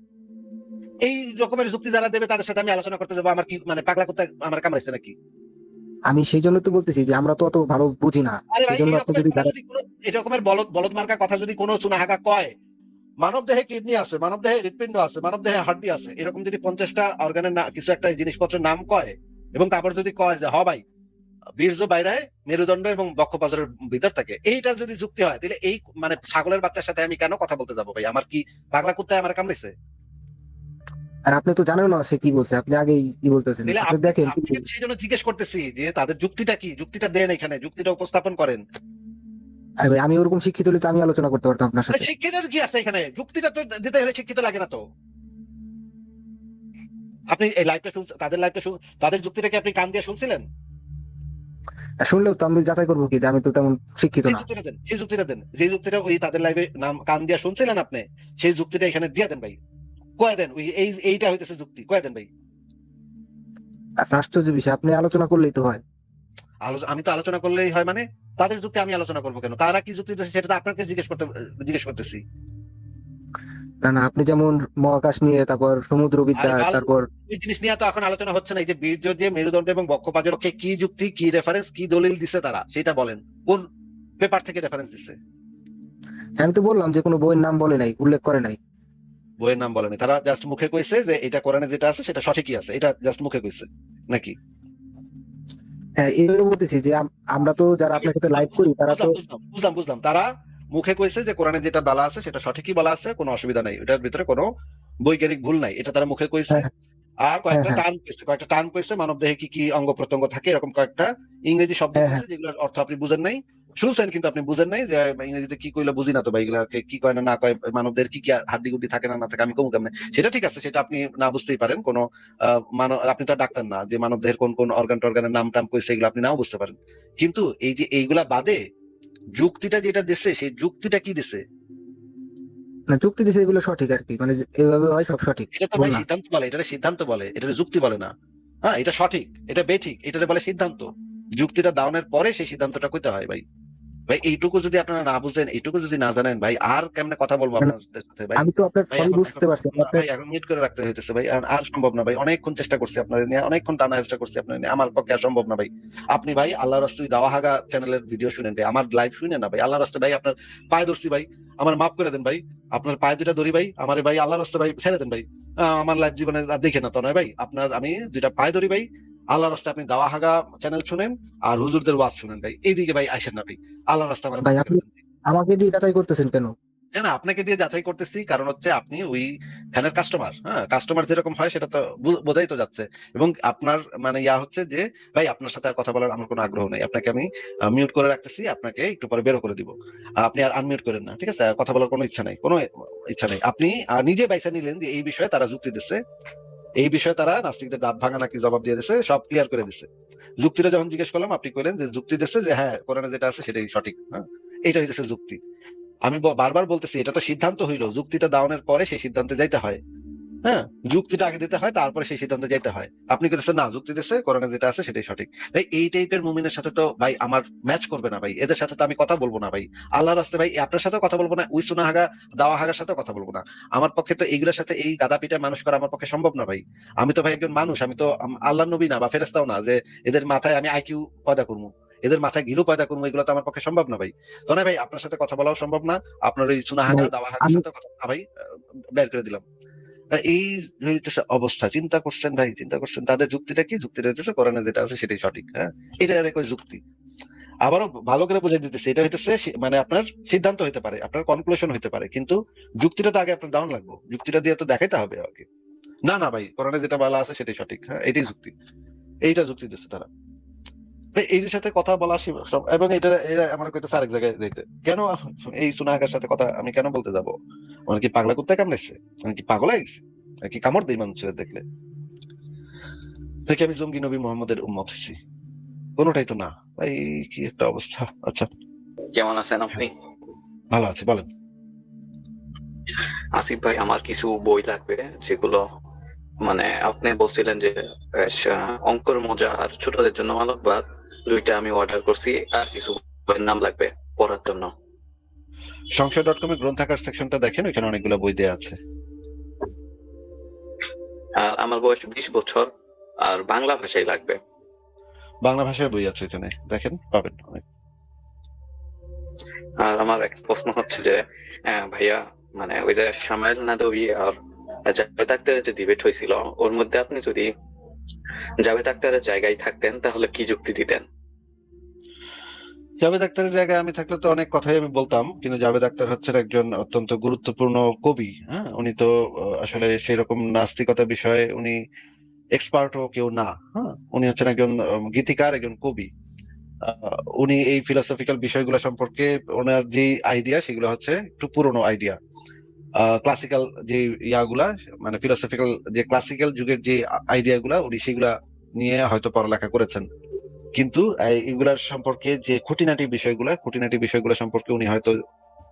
এই রকমের যুক্তি যারা দেবে তাদের সাথে আমি আলোচনা করতে যাবো, আমার কি মানে পাগলা কুত্তা আমার কামড়াইছে নাকি? আমি সেই জন্য তো বলতেছি যে আমরা তো অত ভালো বুঝি না। আরে সেই ভাই, জন্য এই আপনি রকমের যদি কথা যদি কোনো এরকমের বলদ বলদ মার্কা কথা যদি কোনো চুনাহাগা কয়, মানব দেহে কিডনি আছে, মানব দেহে হৃৎপিণ্ড আছে, মানব দেহে হাড্ডি আছে, এরকম যদি 50টা অর্গানের কিছু একটা জিনিসপত্রের নাম কয়, এবং তারপর যদি কয় যে হ ভাই বীর্য বাইরে মেরুদণ্ড এবং বক্ষপাজরের ভিতর থাকে, এইটা যদি যুক্তি হয় তাহলে এই মানে ছাগলের বাচ্চার সাথে আমি কেন কথা বলতে যাবো ভাই? আমার কি পাগলা কুত্তায় আমার কামড়েছে? আর আপনি তো জানেন না সে কি বলছে, আপনি আগেই কি বলতেছেন, তাহলে আপনি দেখেন আপনাকে তো সেই জন্য জিজ্ঞেস করতেছি যে তাদের যুক্তিটা কি, যুক্তিটা দেন, এখানে যুক্তিটা উপস্থাপন করেন। আরে ভাই, আমি ওরকম শিক্ষিত হলে তো আমি আলোচনা করতে পারতাম আপনার সাথে। শিক্ষিতের কি আছে এখানে? যুক্তিটা তো দিতে হলে শিক্ষিত লাগে না তো? আপনি এই লাইভটা শুনছেন, তাদের যুক্তিটা কি আপনি কান দিয়ে শুনছিলেন? আর শুনলেও তো আমি যাচাই করবো কি যে আমি তো তেমন শিক্ষিত সেই না। যুক্তিটা দেন, সেই যুক্তিটা দেন, যে যুক্তিটা ওই তাদের লাইভে নাম কান দিয়ে শুনছিলেন আপনি, সেই যুক্তিটা এখানে দিয়ে দেন ভাই। কয়ে দেন ওই এইটা হইতেছে যুক্তি, কয়ে দেন ভাই। আচ্ছা, আশ্চর্য বিষয়, আপনি আলোচনা করলেই তো হয়। আমি তো আলোচনা করলেই হয় মানে? তাদের যুক্তি আমি আলোচনা করবো কেন? তারা কি যুক্তি দিচ্ছে সেটা তো আপনাকে জিজ্ঞেস করতেছি। না না, আপনি যেমন মহাকাশ নিয়ে, তারপর আরে সমুদ্রবিদ্যা, বাল, তারপর ওই জিনিস নিয়ে তো এখন আলোচনা হচ্ছে না। এই যে বীর্য যে মেরুদণ্ড এবং বক্ষপাজরকে কি যুক্তি, কি রেফারেন্স, কি দলিল দিছে তারা, সেটা বলেন। কোন পেপার থেকে রেফারেন্স দিছে? আমি তো বললাম যে কোনো বইয়ের নাম বলে নাই, উল্লেখ করে নাই। বইয়ের নাম বলেনি, তারা জাস্ট মুখে কইছে যে এটা কোরআনে যেটা আছে সেটা সঠিকই আছে, এটা জাস্ট মুখে কইছে নাকি? হ্যাঁ, এইগুলো বলতেছি যে আমরা তো যারা আপনার সাথে লাইভ করি তারা তো। বুঝলাম বুঝলাম বুঝলাম বুঝলাম তারা মুখে কইছে যে কোরআনে যেটা বলা আছে সেটা সঠিকই বলা আছে, কোনো অসুবিধা নাই, এটার ভিতরে কোনো বৈজ্ঞানিক ভুল নাই, এটা তারা মুখে কইছে। হ্যাঁ, আর হ্যাঁ, কয়েকটা হ্যাঁ, টার্ম কইছে, কয়েকটা টার্ম কইছে মানব দেহে কি কি অঙ্গ প্রত্যঙ্গ থাকে, এরকম কয়েকটা ইংরেজি শব্দ হ্যাঁ, হ্যাঁ, কইছে যেগুলোর অর্থ আপনি বুঝেন নাই, শুনছেন কিন্তু আপনি বুঝেন নাই যে ইংরেজিতে কি কইলে বুঝি না তো ভাই, এগুলা কি কয় না না কয়, মানবদের কি কি হাড্ডি গুড্ডি থাকে না না থাকে আমি কমু কেমনে, সেটা ঠিক আছে, সেটা আপনি না বুঝতেই পারেন, কোনো আপনি তো আর ডাক্তার না যে মানব দেহের কোন কোন অর্গান টর্গানের নাম টাম কইছে এগুলো আপনি নাও বুঝতে পারেন। কিন্তু এই যে এইগুলা বাদে যুক্তিটা যেটা দিছে সেই যুক্তিটা কি দিছে, না যুক্তি দিছে এগুলো সঠিক আর কি, মানে যে এভাবে হয় সব সঠিক। এটা তো ভুল ভাই না। সিদ্ধান্ত বলে, এটা সিদ্ধান্ত বলে, এটা যুক্তি বলে না। হ্যাঁ, এটা সঠিক, এটা বেঠিক, এটা বলে সিদ্ধান্ত। যুক্তিটা দাওনের পরে সেই সিদ্ধান্তটা কইতে হয় ভাই। ভাই এইটুকু যদি আপনারা না বুঝেন, এইটুকু যদি না জানেন ভাই, আর কেমনে কথা বলবো মানে আপনাদের সাথে ভাই। আমি তো আপনার ভাই সবই এখন এখন বুঝতে পারছি না আপনার। ভাই, এখন মিউট করে রাখতে হইতেছে ভাই, আর সম্ভব না ভাই, অনেকক্ষণ চেষ্টা করছি আপনার নিয়ে, অনেকক্ষণ টানা চেষ্টা করছি আপনার নিয়ে, আমার পক্ষে আর সম্ভব না ভাই। আপনি ভাই আল্লাহর রাস্তায় দাওয়া হাগা চ্যানেলের ভিডিও শুনেন ভাই, আমার লাইভ শুনেন না ভাই, আল্লাহর রাস্তায় ভাই আপনার পায়ে ধরছি ভাই, আমার মাফ করে দেন ভাই, আপনার পায়ে দুটা ধরি ভাই, আমার ভাই আল্লাহর রাস্তায় ভাই ছেড়ে দেন ভাই। আমার লাইভ জীবনে আর দেখে না তো নয় ভাই, আপনার আমি দুইটা পায়ে ধরি ভাই, আল্লাহর রাস্তায় আপনি দাওয়া হাগা চ্যানেল শুনেন আর হুজুরদের ওয়াজ শুনেন ভাই, এইদিকে ভাই আসেন না ভাই, আল্লাহর রাস্তায় আমার ভাই মাফ করে আপনি দেন। আমাকে দিয়ে যাচাই করতেছেন কেন? না না, আপনাকে দিয়ে যাচাই করতেছি কারণ হচ্ছে আপনি ওই খানের কাস্টমার, হ্যাঁ কাস্টমার যেরকম হয় সেটা তো বোঝাই তো যাচ্ছে। এবং আপনার মানে ইয়া হচ্ছে যে ভাই আপনার সাথে আর কথা বলার আমার কোনো আগ্রহ নেই, আপনাকে আমি মিউট করে রাখতেছি, আপনাকে একটু পরে বেরো করে দিব, আপনি আর আনমিউট করেন না, ঠিক আছে? আর কথা বলার কোনো ইচ্ছা নাই, কোনো ইচ্ছা নেই। আপনি নিজে বাইসা নিলেন যে এই বিষয়ে তারা যুক্তি দিচ্ছে, এই বিষয়ে তারা নাস্তিকদের দাঁত ভাঙা নাকি জবাব দিয়ে দিছে, সব ক্লিয়ার করে দিছে। যুক্তিটা যখন জিজ্ঞেস করলাম আপনি কইলেন যে যুক্তি দিচ্ছে যে হ্যাঁ কোরআনে যেটা আছে সেটাই সঠিক, হ্যাঁ এইটা হইতেছে যুক্তি। আমি বারবার বলতেছি এটা তো সিদ্ধান্ত হইলো, যুক্তিটা দাওনের পরে সেই সিদ্ধান্তে যাইতে হয়। হ্যাঁ, যুক্তিটা আগে দিতে হয় তারপরে সেই সিদ্ধান্তে যাইতে হয়। আপনি কিন্তু না যুক্তি দিচ্ছে কোরআনে যেটা আছে সেটাই সঠিক, ভাই এই টাইপের মুমিনের সাথে তো ভাই আমার ম্যাচ করবে না ভাই, এদের সাথে তো আমি কথা বলবো না ভাই। আল্লাহর রাস্তায় ভাই আপনার সাথে কথা বলবো না, ওই সুনাহাগা দাওয়া হাগার সাথে কথা বলবো না। আমার পক্ষে তো এইগুলোর সাথে এই গাদা পিটা মানুষ করা আমার পক্ষে সম্ভব না ভাই। আমি তো ভাই একজন মানুষ, আমি তো আল্লাহ নবী না বা ফেরেস্তাও না যে এদের মাথায় আমি আইকিউ পয়দা করবো, এদের মাথায় ঘিলু পয়দা করবো, এগুলো তো আমার পক্ষে সম্ভব না ভাই। তো না ভাই আপনার সাথে কথা বলাও সম্ভব না, আপনার ওই সুনাহাগা ভাই দাওয়া হাগার আমি সাথে কথা না ভাই, বের করে দিলাম। এই হইতেছে অবস্থা, চিন্তা করছেন ভাই, চিন্তা করছেন তাদের যুক্তিটা কি, যুক্তিটা হইতেছে কোরআনে যেটা আছে সেটাই সঠিক, হ্যাঁ এটা আর একই যুক্তি। আবারও ভালো করে বুঝাই দিতেছে, এটা হইতেছে মানে আপনার সিদ্ধান্ত হইতে পারে, আপনার কনক্লুশন হইতে পারে, কিন্তু যুক্তিটা তো আগে আপনার ডাউন লাগবে, যুক্তিটা দিয়ে তো দেখাইতে হবে আগে। না না ভাই কোরআনে যেটা বলা আছে সেটাই সঠিক, হ্যাঁ এটাই যুক্তি, এইটা যুক্তি দিচ্ছে তারা। ভাই, এই সাথে কথা বলা সব, এবং এটা এরা আমার কইতেছে আরেক জায়গায় যাইতে কেন, এই সুনাহাগার সাথে কথা আমি কেন বলতে যাব, মানে কি পাগলা কুত্তা কামড়াইছে, মানে কি পাগল হয়ে গেছে, নাকি কামড় দেই মানুষের দেখলে, থেকে আমি জঙ্গি নবী মোহাম্মদের উম্মত হয়েছি, কোনোটাই তো না ভাই। কি একটা অবস্থা। আচ্ছা, কেমন আছেন হ্যাঁ, আপনি? ভালো আছে বলেন। আসিফ ভাই, আমার কিছু বই লাগবে যেগুলো মানে আপনি বলছিলেন যে অঙ্কর মজা আর ছোটদের জন্য মানববাদ, দুইটা আমি অর্ডার করছি, আর কিছু বইয়ের নাম লাগবে পড়ার জন্য। সংশয়.com এ গ্রন্থাগার সেকশনটা দেখেন, ওইখানে অনেকগুলো বই দেয়া আছে। আর আমার বয়স 20 বছর, আর বাংলা ভাষায় লাগবে। বাংলা ভাষায় বই আছে ওইখানে, দেখেন পাবেন অনেক। আর আমার এক প্রশ্ন হচ্ছে যে ভাইয়া, মানে ওই যে সামাইল নাদবী আর জাভেদ আখতারের যে ডিবেট হয়েছিল, ওর মধ্যে আপনি যদি জাভেদ আখতারের জায়গায় থাকতেন তাহলে কি যুক্তি দিতেন? জাভেদ আখতারের জায়গায় আমি থাকলে তো অনেক কথাই আমি বলতাম, কিন্তু জাভেদ আখতার হচ্ছেন একজন অত্যন্ত গুরুত্বপূর্ণ কবি, হ্যাঁ উনি তো আসলে সেরকম নাস্তিকতা বিষয়ে উনি এক্সপার্টও কেউ না, হ্যাঁ উনি হচ্ছেন একজন গীতিকার, একজন কবি। উনি এই ফিলোসফিক্যাল বিষয়গুলো সম্পর্কে ওনার যে আইডিয়া সেগুলো হচ্ছে একটু পুরনো আইডিয়া, ক্লাসিক্যাল যে ইয়াগুলা, মানে ফিলোসফিক্যাল যে ক্লাসিক্যাল যুগের যে আইডিয়া গুলা উনি সেগুলা নিয়ে হয়তো পড়ালেখা করেছেন, কিন্তু এগুলার সম্পর্কে যে খুঁটিনাটি বিষয়গুলো সম্পর্কে উনি হয়তো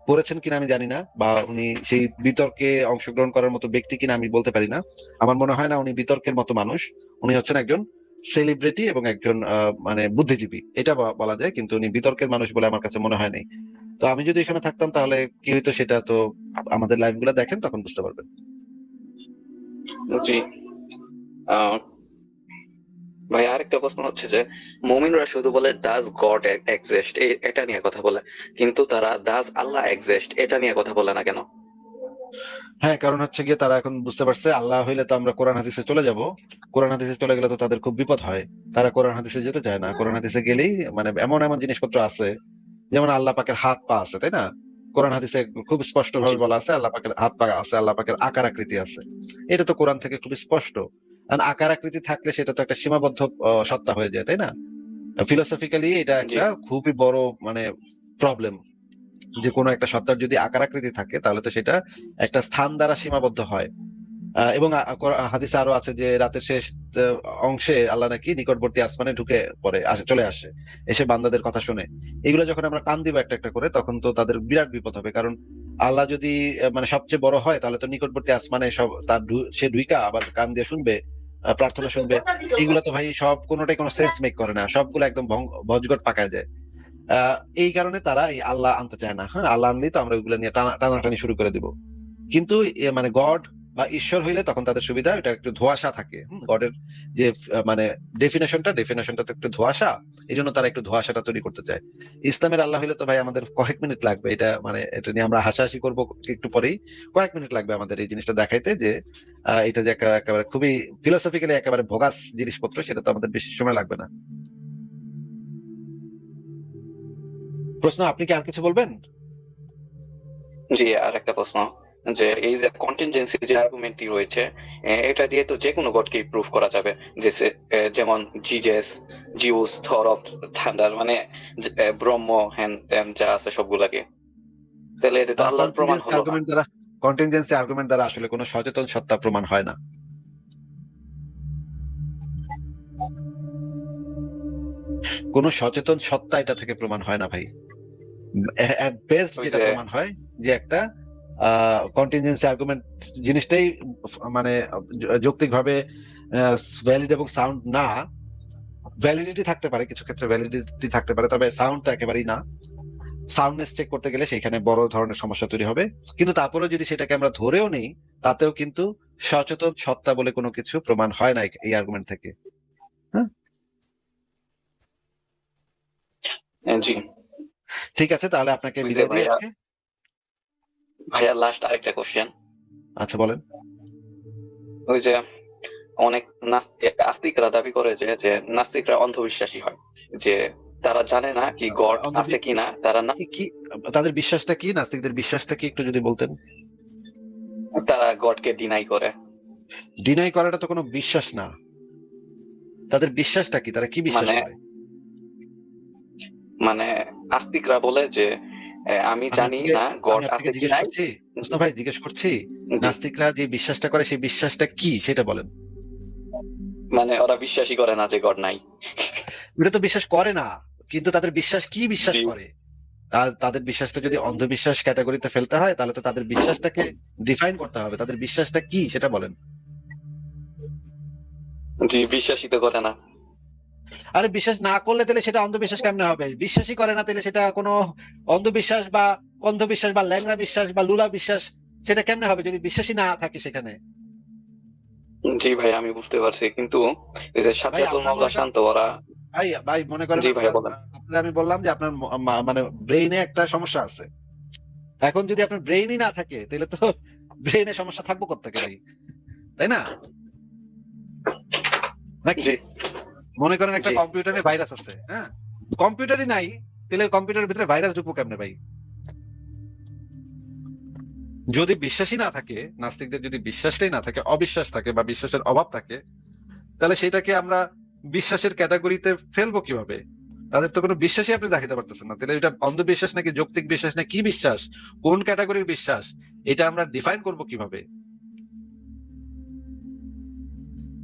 পড়েছেন কিনা আমি জানি না, বা উনি সেই বিতর্কে অংশগ্রহণ করার মতো ব্যক্তি কিনা আমি বলতে পারি না। আমার মনে হয় না উনি বিতর্কের মতো মানুষ, উনি হচ্ছেন একজন সেলিব্রিটি এবং একজন মানে বুদ্ধিজীবী, এটা বলা যায়, কিন্তু উনি বিতর্কের মানুষ বলে আমার কাছে মনে হয় নাই। তো আমি যদি এখানে থাকতাম তাহলে কি হইতো সেটা তো আমাদের লাইভ গুলা দেখেন তখন বুঝতে পারবেন। জি। আহ ভাই, আরেকটা প্রশ্ন হচ্ছে যে মুমিনরা শুধু বলে ডাজ গড এক্সিস্ট, এটা নিয়ে কথা বলে, কিন্তু তারা ডাজ আল্লাহ এক্সিস্ট এটা নিয়ে কথা বলে না কেন? হ্যাঁ, কারণ হচ্ছে গিয়ে তারা এখন বুঝতে পারছে আল্লাহ হইলে তো আমরা কোরআন হাদিসে চলে যাব। কোরআন হাদিসে চলে গেলে তো তাদের খুব বিপদ হয়। তারা কোরআন হাদিসে যেতে চায় না। কোরআন হাদিসে গেলেই মানে এমন জিনিসপত্র আছে, যেমন আল্লাহ পাকের হাত পা আছে, তাই না? কোরআন হাদিসে খুব স্পষ্ট জি ভাবে বলা আছে আল্লাহ পাকের হাত পা আছে, আল্লাহ পাকের আকার আকৃতি আছে। এটা তো কোরআন থেকে খুব স্পষ্ট। কারণ আকার আকৃতি থাকলে সেটা তো একটা সীমাবদ্ধ সত্তা হয়ে যায়, তাই না? ফিলোসফিক্যালি এটা জি একটা খুবই বড় মানে প্রবলেম, যে কোনো একটা সত্তার যদি আকার আকৃতি থাকে তাহলে তো সেটা একটা স্থান দ্বারা সীমাবদ্ধ হয়। এবং হাদিসে আরো আছে যে রাতের শেষ আহ, অংশে আল্লাহ নাকি নিকটবর্তী আসমানে ঢুকে পড়ে চলে আসে, এসে বান্দাদের কথা শুনে। এগুলো যখন আমরা কান দিব একটা একটা করে, তখন তো তাদের বিরাট বিপদ হবে। কারণ আল্লাহ যদি মানে সবচেয়ে বড় হয়, তাহলে তো নিকটবর্তী আসমানে সব তার সে ঢুইকা আবার কান দিয়ে শুনবে, প্রার্থনা শুনবে। এইগুলো তো ভাই সব কোনোটাই কোনো সেন্স মেক করে না, সবগুলো একদম ভজঘট পাকায় যায়। এই কারণে তারা এই আল্লাহ আনতে চায় না। হ্যাঁ, আল্লাহ আনলেই তো আমরা ওইগুলো নিয়ে টানাটানি শুরু করে দিব। কিন্তু মানে গড বা ঈশ্বর হইলে তখন তাদের সুবিধা, এটা একটু ধোঁয়াশা থাকে। গডের যে মানে ডেফিনেশনটা তো একটু ধোঁয়াশা, এই জন্য তারা একটু ধোঁয়াশাটা তৈরি করতে চায়। ইসলামের আল্লাহ হইলে তো ভাই আমাদের কয়েক মিনিট লাগবে, এটা মানে এটা নিয়ে আমরা হাসাহাসি করবো একটু পরেই। কয়েক মিনিট লাগবে আমাদের এই জিনিসটা দেখাইতে যে এটা যে একেবারে খুবই ফিলোসফিক্যালি একেবারে ভোগাস জিনিসপত্র, সেটা তো আমাদের বেশি সময় লাগবে না। প্রশ্ন, আপনি কি আর কিছু বলবেন? জি আর একটা প্রশ্ন, যে এই যে কন্টিনজেন্সি যে আর্গুমেন্টটি রয়েছে, এটা দিয়ে তো যে কোনো গডকে প্রুভ করা যাবে, যে যেমন Jesus, Zeus, Thar of thunder, মানে ব্রহ্ম, হ্যান ত্যান যা আছে সবগুলাকে, তাহলে এটা তো আল্লাহর প্রমাণ কন্টিনজেন্সি হলো না। আর্গুমেন্ট দ্বারা আসলে কোনো সচেতন সত্তা প্রমাণ হয় না। কোনো সচেতন সত্তা এটা থেকে প্রমাণ হয় না ভাই। বেস্ট ওই যেটা যে প্রমাণ হয় যে একটা কন্টিনজেন্সি আর্গুমেন্ট জিনিসটাই মানে যৌক্তিকভাবে ভ্যালিড এবং সাউন্ড না। ভ্যালিডিটি থাকতে পারে, কিছু ক্ষেত্রে ভ্যালিডিটি থাকতে পারে, তবে সাউন্ডটা একেবারেই না। সাউন্ডনেস চেক করতে গেলে সেখানে বড় ধরনের সমস্যা তৈরি হবে। কিন্তু তারপরেও যদি সেটাকে আমরা ধরেও নেই, তাতেও কিন্তু সচেতন সত্তা বলে কোনো কিছু প্রমাণ হয় না এই আর্গুমেন্ট থেকে। হ্যাঁ, জি। ঠিক আছে, তাহলে আপনাকে ওই যে বিদায় দিই ভাইয়া, আজকে। লাস্ট আরেকটা কোশ্চেন। আচ্ছা, বলেন। ওই যে অনেক আস্তিকরা দাবি করে যে নাস্তিকরা অন্ধবিশ্বাসী হয়, যে তারা জানে না কি গড আছে অন্ধবি- কিনা, তারা না, কি তাদের বিশ্বাসটা কি, নাস্তিকদের বিশ্বাসটা কি একটু যদি বলতেন। তারা গডকে ডিনাই করে। ডিনাই করাটা তো কোনো বিশ্বাস না। তাদের বিশ্বাসটা কি, তারা কি বিশ্বাস মানে করে? মানে আস্তিকরা বলে যে আমি জানি না আমি গড আপনাকে আছে কি জিজ্ঞেস নাই। করছি, মুস্তাফা ভাই জিজ্ঞেস করছি, জি, নাস্তিকরা যে বিশ্বাসটা করে সেই বিশ্বাসটা কি সেটা বলেন। মানে ওরা বিশ্বাসই করে না যে গড নাই। ওটা তো বিশ্বাস করে না, কিন্তু তাদের বিশ্বাস কি বিশ্বাস জি করে? তাদের বিশ্বাসটা যদি অন্ধবিশ্বাস ক্যাটাগরিতে ফেলতে হয়, তাহলে তো তাদের বিশ্বাসটাকে ডিফাইন করতে হবে। তাদের বিশ্বাসটা কি সেটা বলেন। জি, বিশ্বাসই তো করে না। আরে বিশ্বাস না করলে তাহলে সেটা অন্ধবিশ্বাস কেমনে হবে? বিশ্বাসই করে না তাহলে সেটা কোনো অন্ধবিশ্বাস বা অন্ধবিশ্বাস বা ল্যাংড়া বিশ্বাস বা লুলা বিশ্বাস সেটা কেমনে হবে যদি বিশ্বাসই না থাকে সেখানে? জি ভাই আমি বুঝতে পারছি, কিন্তু এই যে ভাই সাজ্জাদুল আপনার মাওলা মনে করেন, শান্ত ওরা। ভাই ভাই মনে করেন জি ভাইয়া আপনার বলেন। আপনার আমি বললাম যে আপনার মানে ব্রেইনে একটা সমস্যা আছে। এখন যদি আপনার ব্রেইনই না থাকে তাহলে তো ব্রেইনে সমস্যা থাকবো কোত্থেকে ভাই, তাই না? নাকি? জি মনে করেন একটা জি কম্পিউটারে ভাইরাস আছে, হ্যাঁ, কম্পিউটারই নাই, তাহলে কম্পিউটারের ভিতরে ভাইরাস ঢুকবো কেমনে ভাই? যদি বিশ্বাসই না থাকে, নাস্তিকদের যদি বিশ্বাসটাই না থাকে, অবিশ্বাস থাকে বা বিশ্বাসের অভাব থাকে, তাহলে সেটাকে আমরা বিশ্বাসের ক্যাটাগরিতে ফেলবো কিভাবে? তাদের তো কোনো বিশ্বাসই আপনি দেখাতে পারতেছেন না, তাহলে এটা অন্ধবিশ্বাস নাকি যৌক্তিক বিশ্বাস না কি বিশ্বাস, কোন ক্যাটাগরির বিশ্বাস, এটা আমরা ডিফাইন করব কিভাবে?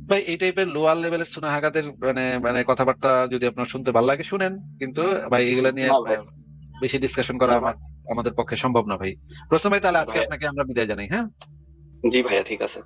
ভাই এই টাইপের লোয়ার লেভেলের সুনাহাগাদের মানে মানে কথাবার্তা যদি আপনার শুনতে ভালো লাগে শুনেন, কিন্তু ভাই এগুলা নিয়ে না ভাই, বেশি ডিসকাশন করা না ভাই, আমাদের পক্ষে সম্ভব না ভাই। প্রশ্ন ভাই, তাহলে আজকে ভাইয়া, আপনাকে আমরা বিদায় জানাই, হ্যাঁ? জি ভাইয়া ঠিক আছে।